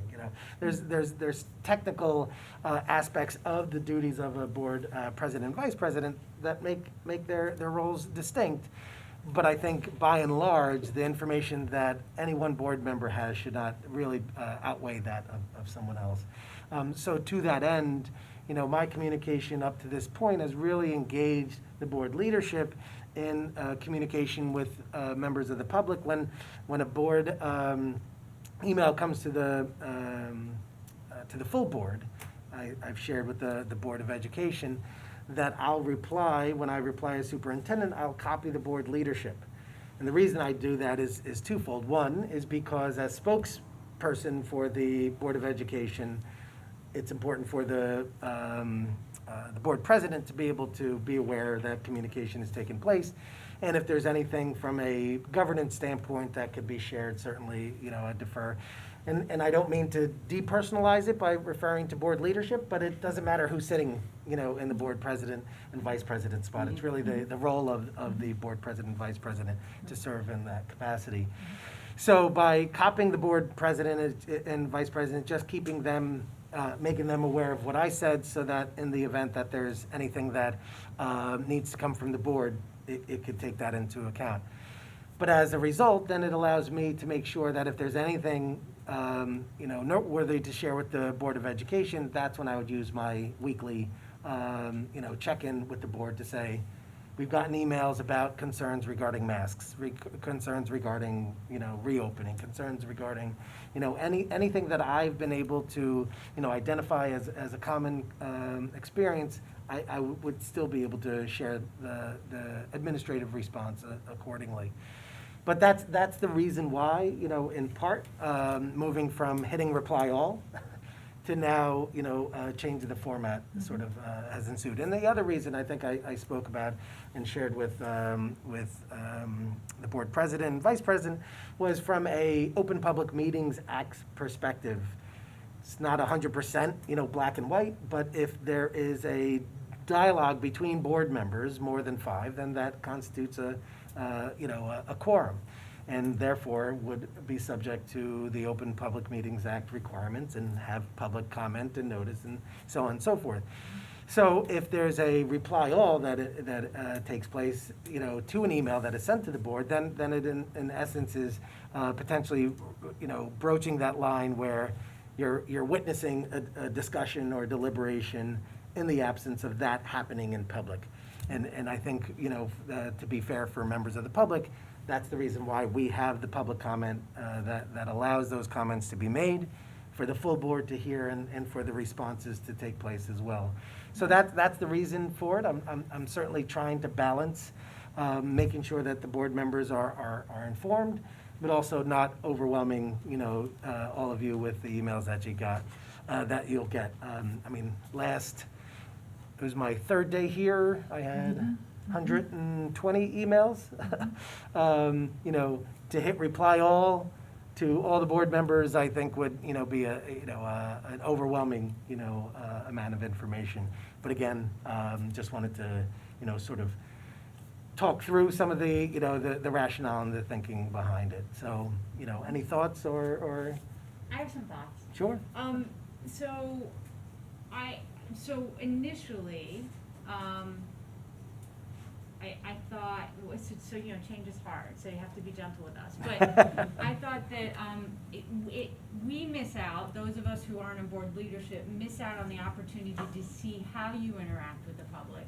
There's technical aspects of the duties of a board president and vice president that make their roles distinct. But I think by and large, the information that any one board member has should not really outweigh that of someone else. So to that end, my communication up to this point has really engaged the board leadership in communication with members of the public. When a board email comes to the full board, I've shared with the Board of Education that I'll reply, when I reply as superintendent, I'll copy the board leadership. And the reason I do that is twofold. One is because as spokesperson for the Board of Education, it's important for the board president to be able to be aware that communication is taking place. And if there's anything from a governance standpoint that could be shared, certainly, I defer. And I don't mean to depersonalize it by referring to board leadership, but it doesn't matter who's sitting, in the board president and vice president spot. It's really the role of the board president and vice president to serve in that capacity. So by copying the board president and vice president, just keeping them, making them aware of what I said, so that in the event that there's anything that needs to come from the board, it could take that into account. But as a result, then it allows me to make sure that if there's anything noteworthy to share with the Board of Education, that's when I would use my weekly, check-in with the board to say, we've gotten emails about concerns regarding masks, concerns regarding, reopening, concerns regarding, anything that I've been able to, identify as a common experience. I would still be able to share the administrative response accordingly. But that's the reason why, in part, moving from hitting reply all to now, changing the format sort of has ensued. And the other reason I think I spoke about and shared with the board president and vice president was from a Open Public Meetings Act perspective. It's not 100%, black and white, but if there is a dialogue between board members, more than 5, then that constitutes a quorum, and therefore would be subject to the Open Public Meetings Act requirements and have public comment and notice and so on and so forth. So if there's a reply all that takes place, to an email that is sent to the board, then it in essence is potentially, broaching that line where you're witnessing a discussion or deliberation in the absence of that happening in public. And I think, to be fair for members of the public, that's the reason why we have the public comment that allows those comments to be made, for the full board to hear, and for the responses to take place as well. So that's the reason for it. I'm certainly trying to balance making sure that the board members are informed, but also not overwhelming, all of you with the emails that you'll get. It was my 3rd day here. I had 120 emails. To hit reply all to all the board members, I think would be an overwhelming amount of information. But again, just wanted to sort of talk through some of the, the rationale and the thinking behind it. So, any thoughts or, I have some thoughts. sure? So initially, I thought, change is hard, so you have to be gentle with us. But I thought that we miss out, those of us who aren't in board leadership, miss out on the opportunity to see how you interact with the public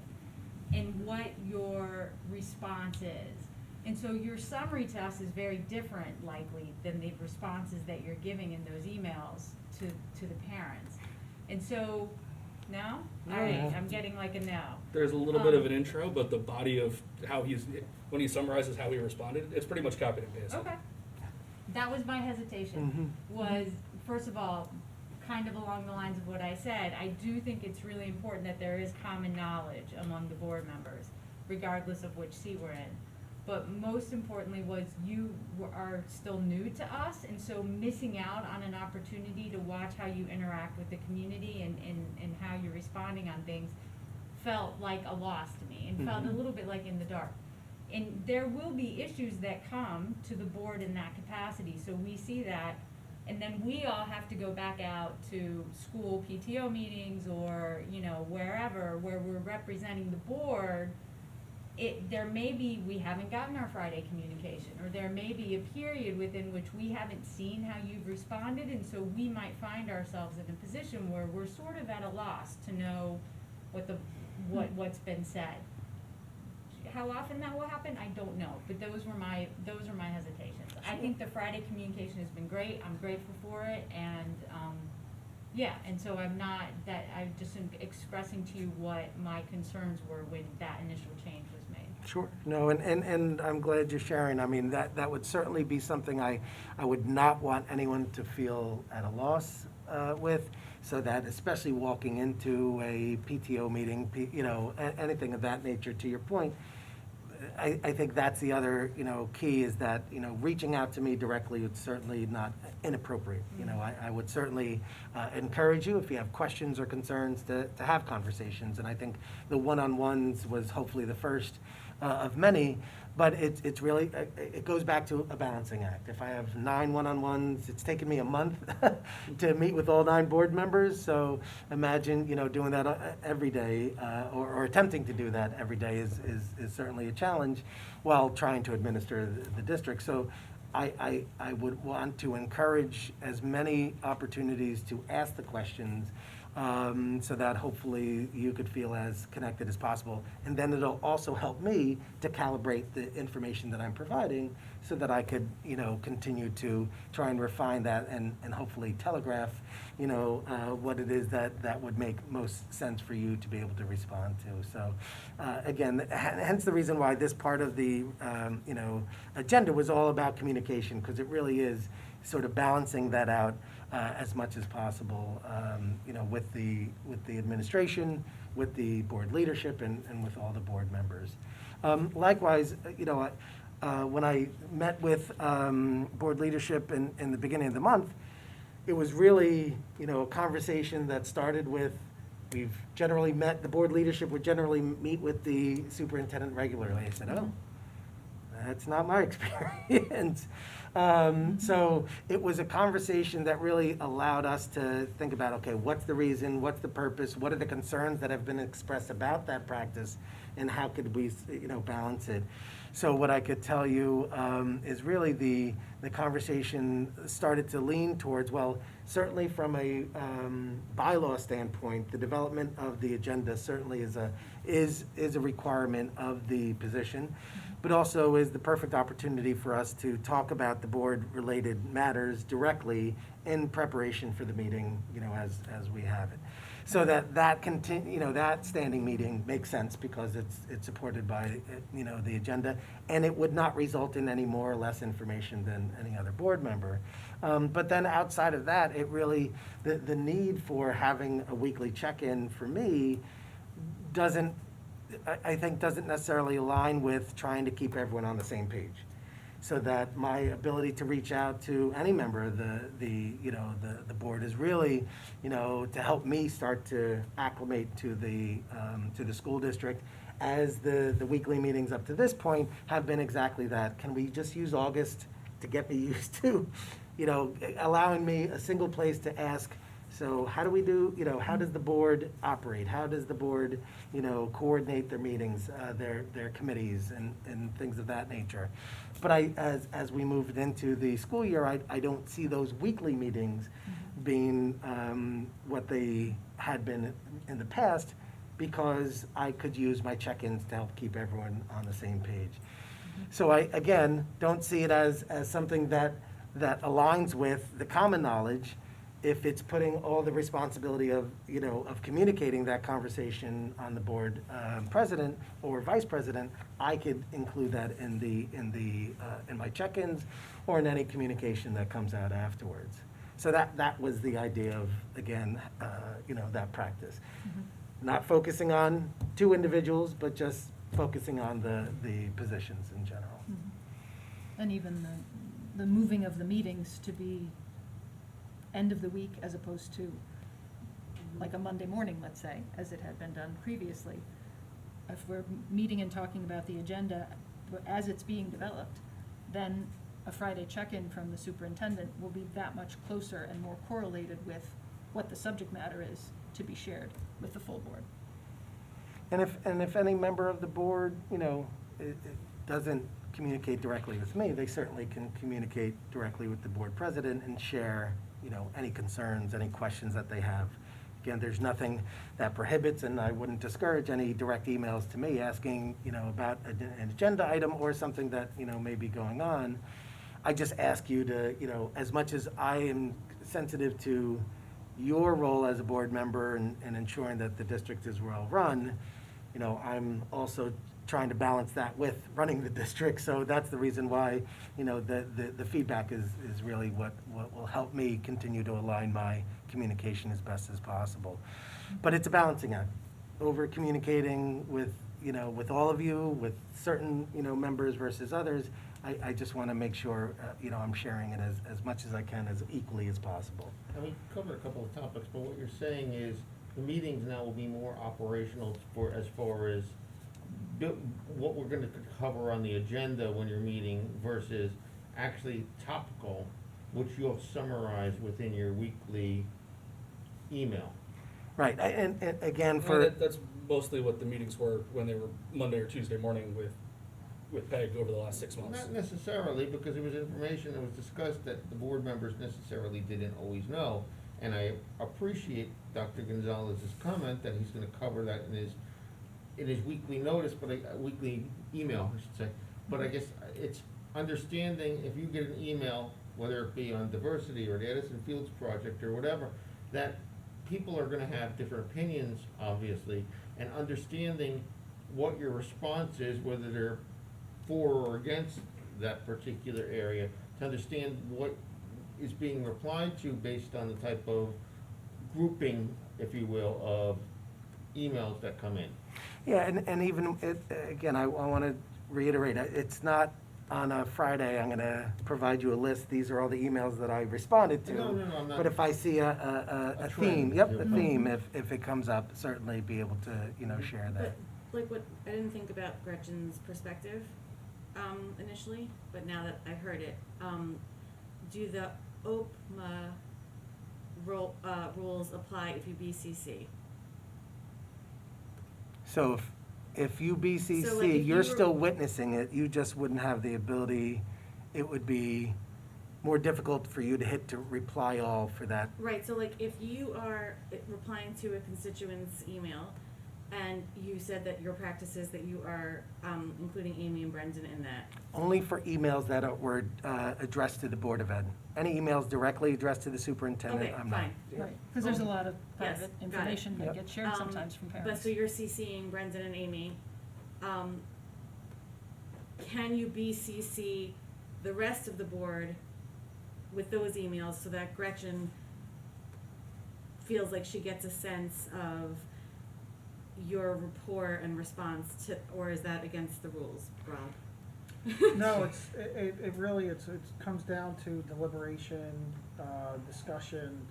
and what your response is. And so your summary to us is very different, likely, than the responses that you're giving in those emails to the parents. And so, no? All right, Yeah. I'm getting like a no. There's a little bit of an intro, but the body of how when he summarizes how he responded, it's pretty much copied and pasted. Okay. That was my hesitation, was, first of all, kind of along the lines of what I said, I do think it's really important that there is common knowledge among the board members, regardless of which seat we're in. But most importantly was you are still new to us, and so missing out on an opportunity to watch how you interact with the community and how you're responding on things felt like a loss to me and felt a little bit like in the dark. And there will be issues that come to the board in that capacity, so we see that, and then we all have to go back out to school PTO meetings or, wherever, where we're representing the board. There may be, we haven't gotten our Friday communication, or there may be a period within which we haven't seen how you've responded, and so we might find ourselves in a position where we're sort of at a loss to know what's been said. How often that will happen, I don't know, but those are my hesitations. I think the Friday communication has been great, I'm grateful for it, and, and so I'm just expressing to you what my concerns were when that initial change was made. Sure. No, and I'm glad you're sharing. I mean, that would certainly be something I would not want anyone to feel at a loss with, so that especially walking into a PTO meeting, anything of that nature, to your point, I think that's the other, key is that, reaching out to me directly is certainly not inappropriate. I would certainly encourage you, if you have questions or concerns, to have conversations. And I think the one-on-ones was hopefully the first of many, but it's really, it goes back to a balancing act. If I have 9 one-on-ones, it's taken me a month to meet with all 9 board members. So imagine, doing that every day, or attempting to do that every day is certainly a challenge while trying to administer the district. So I would want to encourage as many opportunities to ask the questions, so that hopefully you could feel as connected as possible. And then it'll also help me to calibrate the information that I'm providing so that I could, continue to try and refine that and hopefully telegraph, what it is that would make most sense for you to be able to respond to. So, again, hence the reason why this part of the, agenda was all about communication, because it really is sort of balancing that out as much as possible, with the administration, with the board leadership, and with all the board members. Likewise, when I met with board leadership in the beginning of the month, it was really, a conversation that started with, we've generally met, the board leadership would generally meet with the superintendent regularly. I said, oh, that's not my experience. So it was a conversation that really allowed us to think about, okay, what's the reason, what's the purpose, what are the concerns that have been expressed about that practice, and how could we, balance it? So what I could tell you is really the conversation started to lean towards, well, certainly from a bylaw standpoint, the development of the agenda certainly is a requirement of the position, but also is the perfect opportunity for us to talk about the board-related matters directly in preparation for the meeting, as we have it. So that standing meeting makes sense because it's supported by, the agenda, and it would not result in any more or less information than any other board member. But then outside of that, it really, the need for having a weekly check-in for me doesn't necessarily align with trying to keep everyone on the same page. So that my ability to reach out to any member of the board is really, to help me start to acclimate to the school district as the weekly meetings up to this point have been exactly that. Can we just use August to get me used to, allowing me a single place to ask, so how do we do, how does the board operate? How does the board, coordinate their meetings, their committees and things of that nature? But as we moved into the school year, I don't see those weekly meetings being what they had been in the past, because I could use my check-ins to help keep everyone on the same page. So I, again, don't see it as something that aligns with the common knowledge. If it's putting all the responsibility of communicating that conversation on the board president or vice president, I could include that in my check-ins or in any communication that comes out afterwards. So that was the idea of, again, that practice. Not focusing on two individuals, but just focusing on the positions in general. And even the moving of the meetings to be end of the week as opposed to like a Monday morning, let's say, as it had been done previously. If we're meeting and talking about the agenda as it's being developed, then a Friday check-in from the superintendent will be that much closer and more correlated with what the subject matter is to be shared with the full board. And if any member of the board, it doesn't communicate directly with me, they certainly can communicate directly with the board president and share, any concerns, any questions that they have. Again, there's nothing that prohibits, and I wouldn't discourage any direct emails to me asking, about an agenda item or something that, may be going on. I just ask you to, as much as I am sensitive to your role as a board member and ensuring that the district is well run, I'm also trying to balance that with running the district. So that's the reason why, the feedback is really what will help me continue to align my communication as best as possible. But it's a balancing act. Over communicating with all of you, with certain, members versus others, I just want to make sure, I'm sharing it as much as I can, as equally as possible. And we covered a couple of topics, but what you're saying is the meetings now will be more operational as far as what we're going to cover on the agenda when you're meeting versus actually topical, which you'll summarize within your weekly email. Right, and again, That's mostly what the meetings were when they were Monday or Tuesday morning with Peg over the last 6 months. Not necessarily, because it was information that was discussed that the board members necessarily didn't always know. And I appreciate Dr. Gonzalez's comment that he's gonna cover that in his weekly notice, but weekly email, I should say. But I guess it's understanding, if you get an email, whether it be on diversity or the Edison Fields project or whatever, that people are gonna have different opinions, obviously, and understanding what your response is, whether they're for or against that particular area, to understand what is being replied to based on the type of grouping, if you will, of emails that come in. yeah, and even, again, I want to reiterate, it's not on a Friday, I'm going to provide you a list, these are all the emails that I responded to. No, I'm not. But if I see a theme, trend, a theme, if it comes up, certainly be able to, share that. But, like, what, I didn't think about Gretchen's perspective, initially, but now that I've heard it, do the OPMA rules apply if you BCC? So if you So, like, BCC, if you you're were- still witnessing it, you just wouldn't have the ability, it would be more difficult for you to hit to reply all for that. Right, so like if you are replying to a constituent's email and you said that your practice is that you are including Amy and Brendan in that. Only for emails that were addressed to the Board of Ed. Any emails directly addressed to the superintendent, Okay, I'm not. fine. Right, because there's a lot of Yes, private got it. information that Yep. gets shared sometimes from But parents. so you're CCing Brendan and Amy. Can you BCC the rest of the board with those emails so that Gretchen feels like she gets a sense of your rapport and response to, or is that against the rules, Rob? No, it really, it comes down to deliberation, discussion,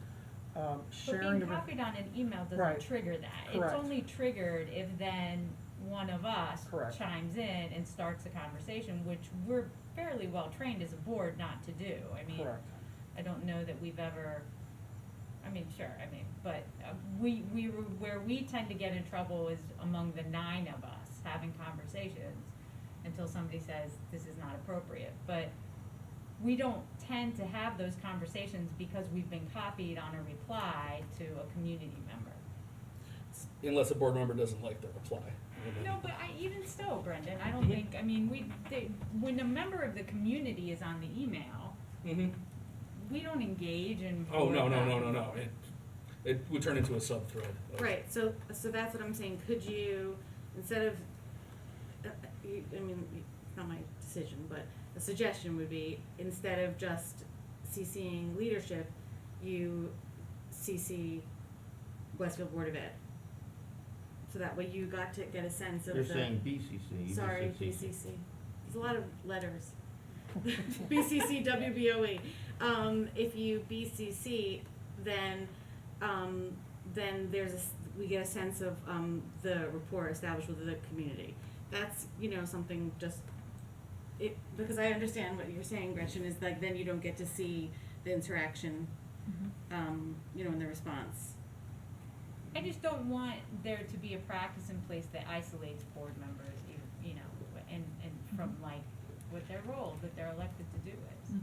But sharing being of. copied on an email Right. doesn't trigger that. Correct. It's only triggered if then one of us Correct. chimes in and starts a conversation, which we're fairly well trained as a board not to do. I mean, Correct. I don't know that we've ever, I mean, sure, I mean, but where we tend to get in trouble is among the 9 of us having conversations until somebody says this is not appropriate. But we don't tend to have those conversations because we've been copied on a reply to a community member. Unless a board member doesn't like the reply. No, but even still, Brendan, I don't think, I mean, when a member of the community is on the email, Mm-hmm. we don't engage in. Oh, no. It would turn into a sub-thread. Right, so that's what I'm saying, could you, instead of, I mean, it's not my decision, but a suggestion would be, instead of just CCing leadership, you CC Westfield Board of Ed. So that way you got to get a sense of You're the. saying BCC. you just Sorry, said CC. BCC. There's a lot of letters. BCC, WBOE. If you BCC, then we get a sense of, the rapport established with the community. That's, something just, because I understand what you're saying, Gretchen, is like, then you don't get to see the interaction, in the response. I just don't want there to be a practice in place that isolates board members, and from like what their role that they're elected to do is.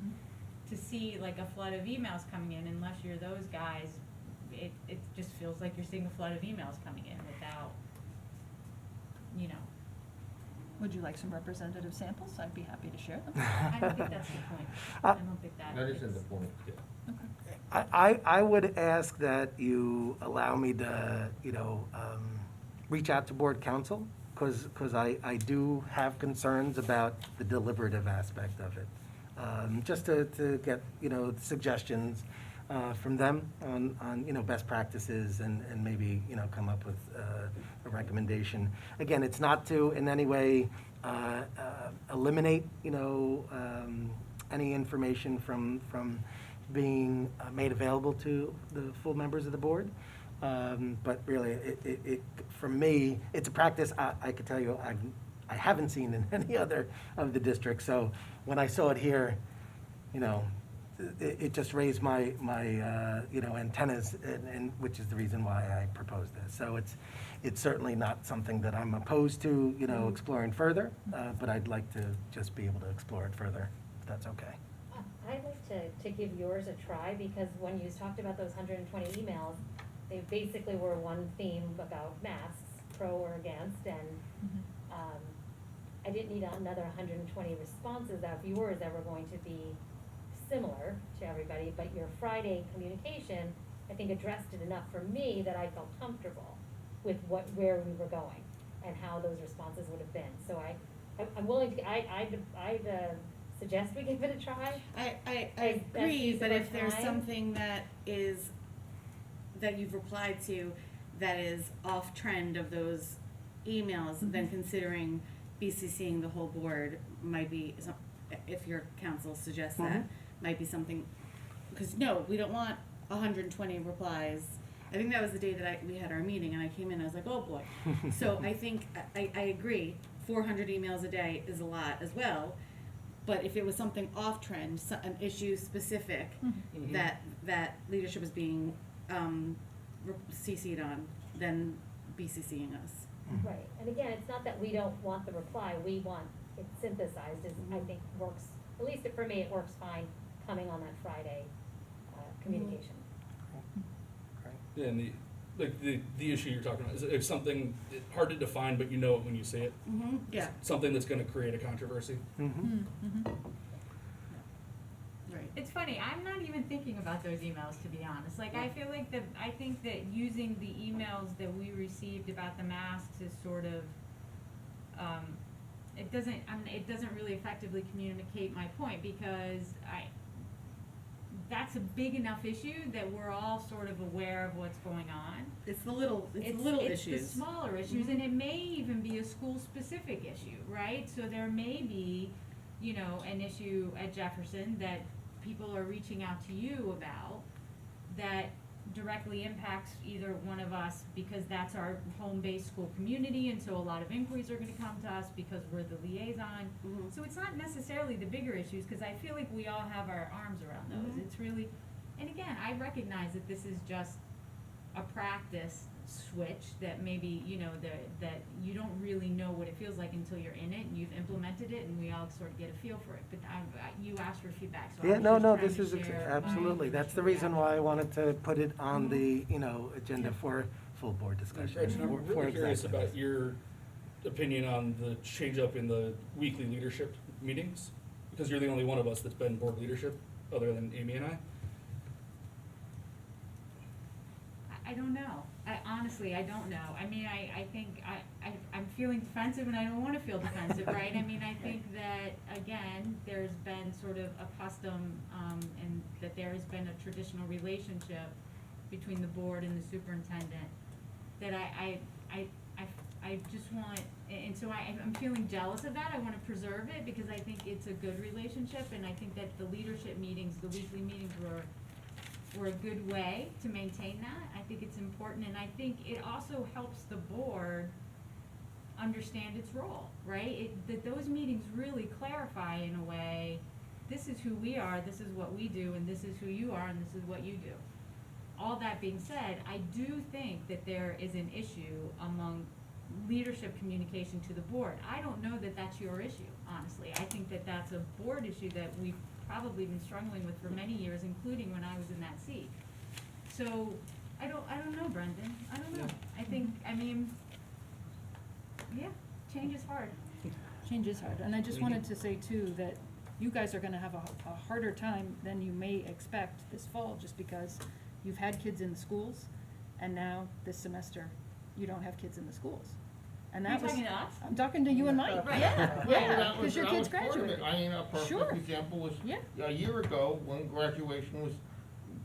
To see like a flood of emails coming in, unless you're those guys, it just feels like you're seeing a flood of emails coming in without, Would you like some representative samples? I'd be happy to share them. I don't think that's the point. I don't think that. That isn't is- the point. I would ask that you allow me to, reach out to board counsel, because I do have concerns about the deliberative aspect of it. Just to get, suggestions from them on, best practices and maybe, come up with a recommendation. Again, it's not to in any way eliminate, any information from being made available to the full members of the board. But really, it for me, it's a practice I could tell you I haven't seen in any other of the districts. So when I saw it here, it just raised my antennas, and which is the reason why I proposed this. So it's certainly not something that I'm opposed to, exploring further, but I'd like to just be able to explore it further, if that's okay. I'd like to give yours a try, because when you talked about those 120 emails, they basically were one theme about masks, pro or against, and I didn't need another 120 responses of yours that were going to be similar to everybody, but your Friday communication, I think, addressed it enough for me that I felt comfortable with where we were going and how those responses would have been. So I'm willing to, I'd suggest we give it a try. I That's agree, use but of if there's time. something that you've replied to that is off trend of those emails, then considering BCCing the whole board might be, if your counsel suggests that, might be something, because no, we don't want 120 replies. I think that was the day that we had our meeting, and I came in, I was like, oh boy. So I think, I agree, 400 emails a day is a lot as well. But if it was something off trend, an issue specific that leadership is being CC'd on, then BCCing us. Right, and again, it's not that we don't want the reply, we want it synthesized, I think works, at least for me, it works fine coming on that Friday communication. Yeah, and the issue you're talking about is if something hard to define, but you know it when you see it. Yeah, Something that's going to create a controversy. right. It's funny, I'm not even thinking about those emails, to be honest. Like, I feel like I think that using the emails that we received about the masks is sort of, it doesn't really effectively communicate my point, because that's a big enough issue that we're all sort of aware of what's going on. It's the little It's issues. the smaller issues, and it may even be a school-specific issue, right? So there may be, an issue at Jefferson that people are reaching out to you about that directly impacts either one of us because that's our home-based school community, and so a lot of inquiries are gonna come to us because we're the liaison. Mhm. So it's not necessarily the bigger issues, cause I feel like we all have our arms around those. Mhm. It's really, and again, I recognize that this is just a practice switch that maybe, you know, that you don't really know what it feels like until you're in it and you've implemented it, and we all sort of get a feel for it. But you asked for feedback, so I Yeah, was no, just no, trying this to is, share my absolutely, that's the initial reason why I reaction. wanted to put it on Mhm. the, you know, agenda for full board discussion. Gretchen, I'm for really curious executive. about your opinion on the change up in the weekly leadership meetings, because you're the only one of us that's been board leadership, other than Amy and I. I don't know. Honestly, I don't know. I mean, I think I'm feeling defensive and I don't wanna feel defensive, right? I mean, I think that, again, there's been sort of a custom, and that there has been a traditional relationship between the board and the superintendent, that I just want, and so I'm feeling jealous of that. I wanna preserve it because I think it's a good relationship, and I think that the leadership meetings, the weekly meetings were a good way to maintain that. I think it's important, and I think it also helps the board understand its role, right? That those meetings really clarify in a way, this is who we are, this is what we do, and this is who you are, and this is what you do. All that being said, I do think that there is an issue among leadership communication to the board. I don't know that that's your issue, honestly. I think that that's a board issue that we've probably been struggling with for many years, including when I was in that seat. So, I don't know, Brendan, I don't know. I think, I mean, yeah, change is hard. Change is hard, and I just wanted to say too, that you guys are gonna have a harder time than you may expect this fall, just because you've had kids in the schools, and now this semester, you don't have kids in the schools. And Are that you was. talking to us? I'm talking to you and Mike, Right. yeah, Well, yeah, that was- cause your that kids was part of graduated. it. I mean, a Sure. perfect example was Yeah. a year ago when graduation was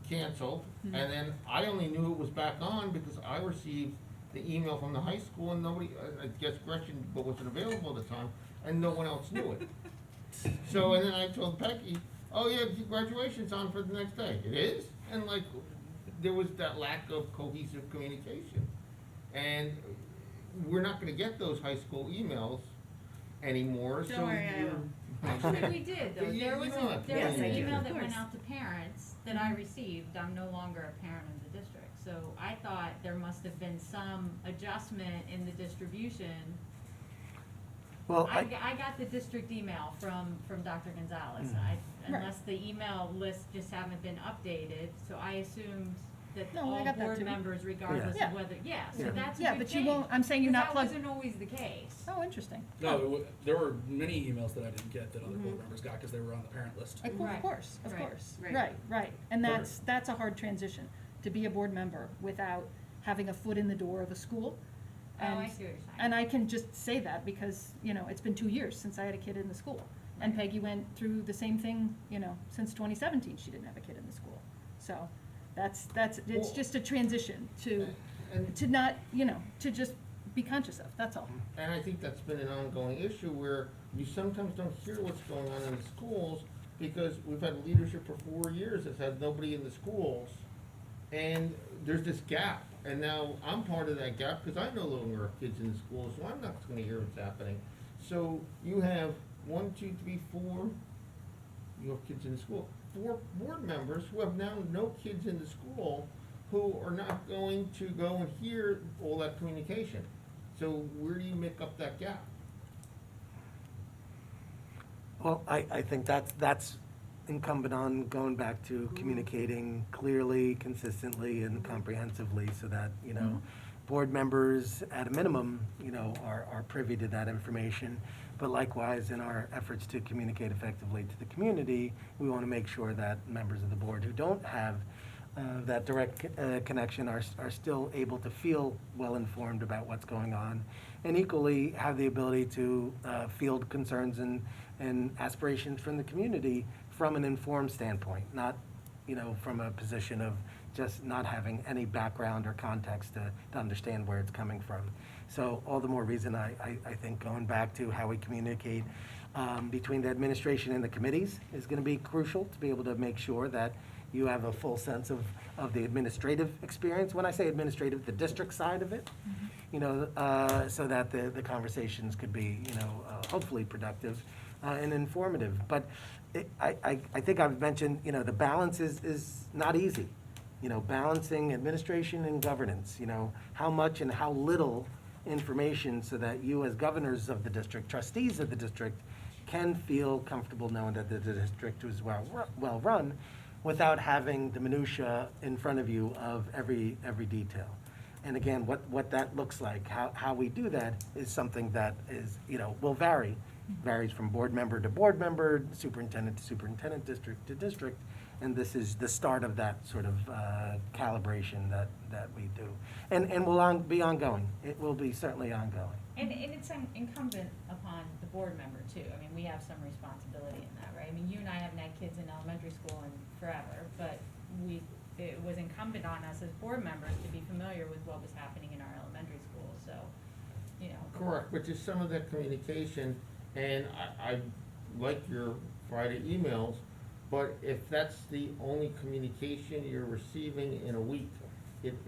canceled, Mhm. and then I only knew it was back on because I received the email from the high school, and nobody, I guess Gretchen, but wasn't available at the time, and no one else knew it. So, and then I told Becky, oh yeah, graduation's on for the next day. It is? And like, there was that lack of cohesive communication. And we're not gonna get those high school emails anymore, so Don't worry, I you're. will. Actually, we did, though. You- There you was don't have to Yes, an I do. email Of that went course. out to parents that I received. I'm no longer a parent of the district. So I thought there must have been some adjustment in the distribution. Well, I got the district email from Dr. Gonzalez. Mhm. Unless the email lists just haven't been updated, so I assumed that No, I all got that board too. members, regardless Yeah. of whether, so Yeah. that's a good thing. Yeah, but you won't, I'm saying you're not plugged. That wasn't always the case. Oh, interesting. No, there were many emails that I didn't get that other board Mhm. members got because they were on the parent list. Of Right, course, of right, course. right. Right. And that's a hard transition, to be a board member without having a foot in the door of a school. Oh, I And- see what you're saying. And I can just say that because, you know, it's been 2 years since I had a kid in the school. And Peggy went through the same thing, you know, since 2017, she didn't have a kid in the school. So it's Well- just a transition to And not, you know, to just be conscious of, that's all. And I think that's been an ongoing issue where you sometimes don't hear what's going on in the schools because we've had leadership for 4 years that's had nobody in the schools. And there's this gap, and now I'm part of that gap because I no longer have kids in the schools, so I'm not gonna hear what's happening. So you have 1, 2, 3, 4, you have kids in the school. 4 board members who have now no kids in the school who are not going to go and hear all that communication. So where do you make up that gap? Well, I think that's incumbent on going back to communicating clearly, consistently, and comprehensively so that, you know, board members at a minimum, you know, are privy to that information. But likewise, in our efforts to communicate effectively to the community, we want to make sure that members of the board who don't have that direct connection are still able to feel well-informed about what's going on, and equally have the ability to field concerns and aspirations from the community from an informed standpoint, not, you know, from a position of just not having any background or context to understand where it's coming from. So all the more reason I think going back to how we communicate between the administration and the committees is going to be crucial to be able to make sure that, you have a full sense of the administrative experience. When I say administrative, the district side of it, so that the conversations could be, hopefully productive and informative. But I think I've mentioned, the balance is not easy. Balancing administration and governance, how much and how little information so that you as governors of the district, trustees of the district, can feel comfortable knowing that the district is well run without having the minutia in front of you of every detail. And again, what that looks like, how we do that is something that is, will varies from board member to board member, superintendent to superintendent, district to district. And this is the start of that sort of calibration that we do. And will be ongoing. It will be certainly ongoing. And it's incumbent upon the board member too. I mean, we have some responsibility in that, right? I mean, you and I haven't had kids in elementary school in forever, but it was incumbent on us as board members to be familiar with what was happening in our elementary schools, so, Correct, which is some of that communication, and I like your Friday emails, but if that's the only communication you're receiving in a week,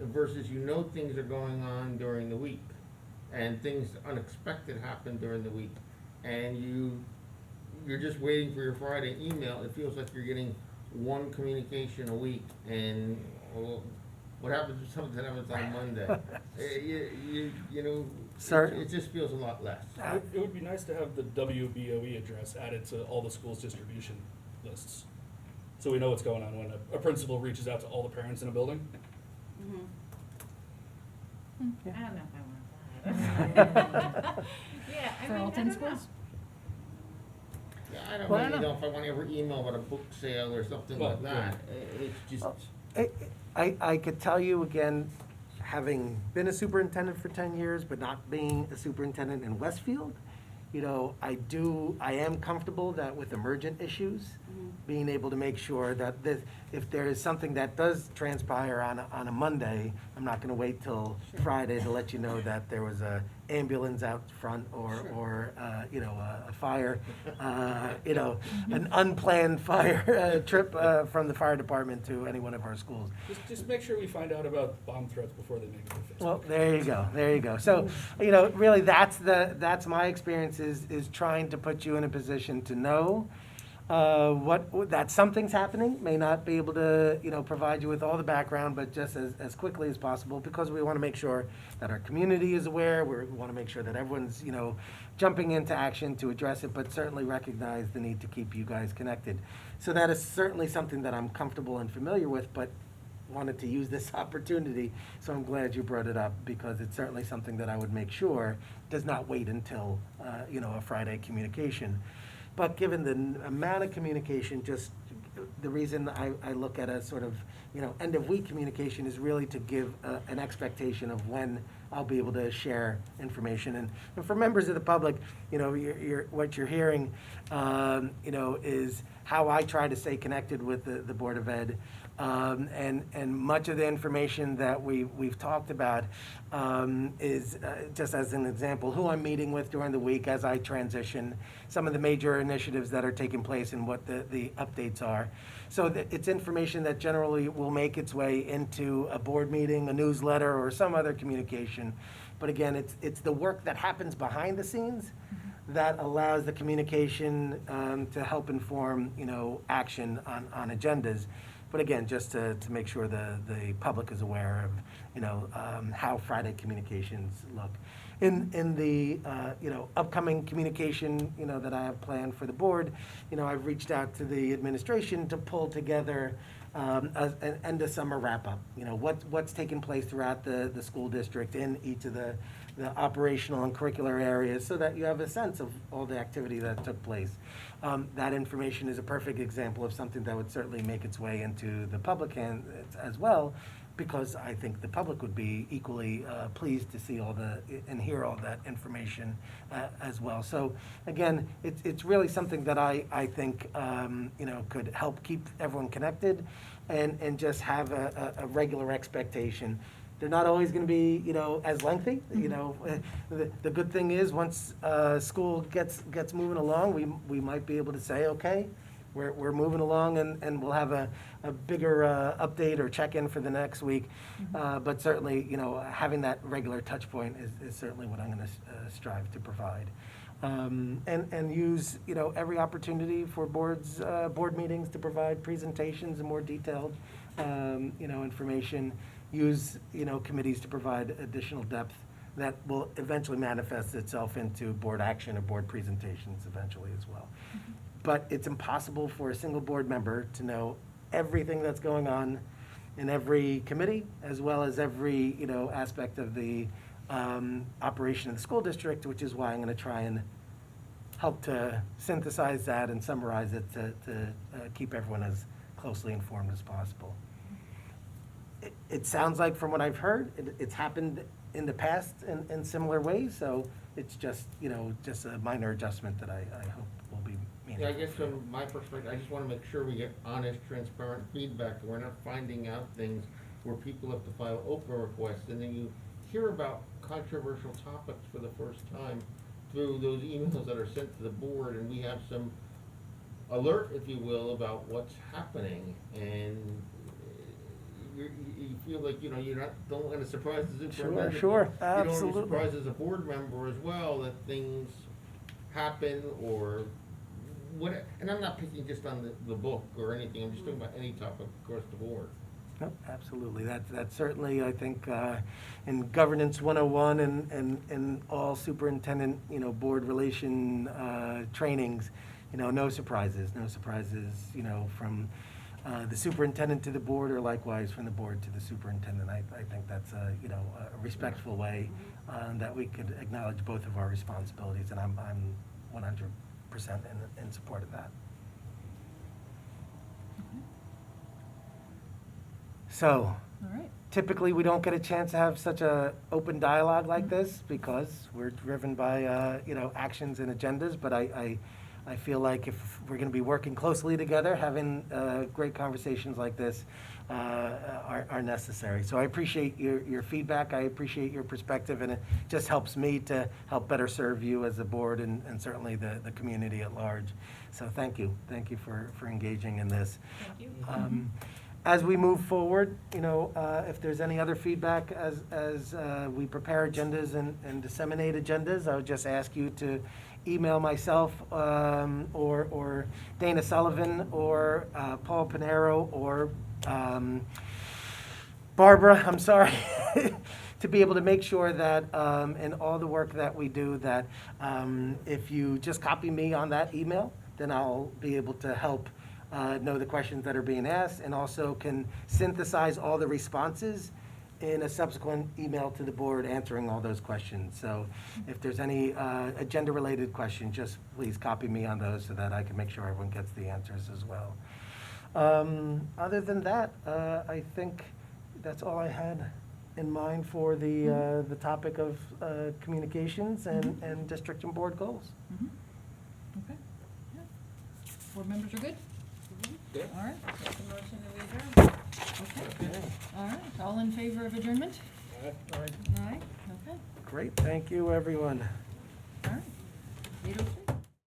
versus things are going on during the week, and things unexpected happen during the week, and you're just waiting for your Friday email, it feels like you're getting one communication a week, and what happens if something happens on Monday? Sir? It just feels a lot less. It would be nice to have the WBOE address added to all the schools' distribution lists, so we know what's going on when a principal reaches out to all the parents in a building. I don't know if I want that. Yeah, I For mean, all I 10 don't know. schools? Yeah, I don't Well, I really don't know if I want to ever email about a book sale or something Well, like that. It's just, I could tell you again, having been a superintendent for 10 years, but not being a superintendent in Westfield, I am comfortable that with emergent issues, being able to make sure that if there is something that does transpire on a Monday, I'm not gonna wait till Friday to let you know that there was a ambulance out front or a fire, an unplanned fire trip from the fire department to any one of our schools. Just make sure we find out about bomb threats before they make it to Facebook. Well, there you go. So, really, that's my experience is trying to put you in a position to know that something's happening. May not be able to, provide you with all the background, but just as quickly as possible, because we want to make sure that our community is aware. We want to make sure that everyone's, jumping into action to address it, but certainly recognize the need to keep you guys connected. So that is certainly something that I'm comfortable and familiar with, but wanted to use this opportunity, so I'm glad you brought it up, because it's certainly something that I would make sure does not wait until, a Friday communication. But given the amount of communication, just the reason I look at a sort of, end of week communication is really to give an expectation of when I'll be able to share information. And for members of the public, what you're hearing, is how I try to stay connected with the Board of Ed. And much of the information that we've talked about is, just as an example, who I'm meeting with during the week as I transition, some of the major initiatives that are taking place and what the updates are. So it's information that generally will make its way into a board meeting, a newsletter, or some other communication. But again, it's the work that happens behind the scenes that allows the communication to help inform, action on agendas. But again, just to make sure the public is aware of, how Friday communications look. In the, upcoming communication, that I have planned for the board, I've reached out to the administration to pull together an end of summer wrap-up. What's taken place throughout the school district in each of the operational and curricular areas, so that you have a sense of all the activity that took place. That information is a perfect example of something that would certainly make its way into the public hands as well, because I think the public would be equally pleased to see and hear all that information as well. So again, it's really something that I think could help keep everyone connected and just have a regular expectation. They're not always going to be, as lengthy. The good thing is once school gets moving along, we might be able to say, okay, we're moving along, and we'll have a bigger update or check-in for the next week. But certainly, having that regular touch point is certainly what I'm going to strive to provide. And use, every opportunity for board meetings to provide presentations and more detailed, information. Use, committees to provide additional depth that will eventually manifest itself into board action or board presentations eventually as well. But it's impossible for a single board member to know everything that's going on in every committee, as well as every, aspect of the operation of the school district, which is why I'm going to try and help to synthesize that and summarize it to keep everyone as closely informed as possible. It sounds like, from what I've heard, it's happened in the past in similar ways, so it's just, just a minor adjustment that I hope will be meaningful. Yeah, I guess from my perspective, I just want to make sure we get honest, transparent feedback, and we're not finding out things where people have to file Oprah requests, and then you hear about controversial topics for the first time through those emails that are sent to the board, and we have some alert, if you will, about what's happening, and you feel like, don't want to surprise the superintendent. Sure, but You don't absolutely. want to surprise as a board member as well, that things happen or what, and I'm not picking just on the book or anything, I'm just talking about any topic across the board. Nope, absolutely. That's certainly, I think, in Governance 101 and all superintendent, board relation trainings, no surprises, from the superintendent to the board, or likewise from the board to the superintendent. I think that's a respectful way that we could acknowledge both of our responsibilities, and I'm 100% in support of that. So, All right. typically, we don't get a chance to have such a open dialogue like this because we're driven by, actions and agendas, but I feel like if we're going to be working closely together, having great conversations like this are necessary. So I appreciate your feedback, I appreciate your perspective, and it just helps me to help better serve you as a board and certainly the community at large. So thank you for engaging in this. Thank you. As we move forward, if there's any other feedback as we prepare agendas and disseminate agendas, I would just ask you to email myself or Dana Sullivan or Paul Pinero or Barbara, I'm sorry, to be able to make sure that in all the work that we do, that if you just copy me on that email, then I'll be able to help know the questions that are being asked, and also can synthesize all the responses in a subsequent email to the board answering all those questions. So if there's any agenda-related questions, just please copy me on those so that I can make sure everyone gets the answers as well. Other than that, I think that's all I had in mind for the topic of communications and district and board goals. Okay. Yeah. Board members are good? Yeah. All right. Make a motion to adjourn. Okay. All right. All in favor of adjournment? All right. All right. Okay. Great, thank you, everyone. All right. 8:03.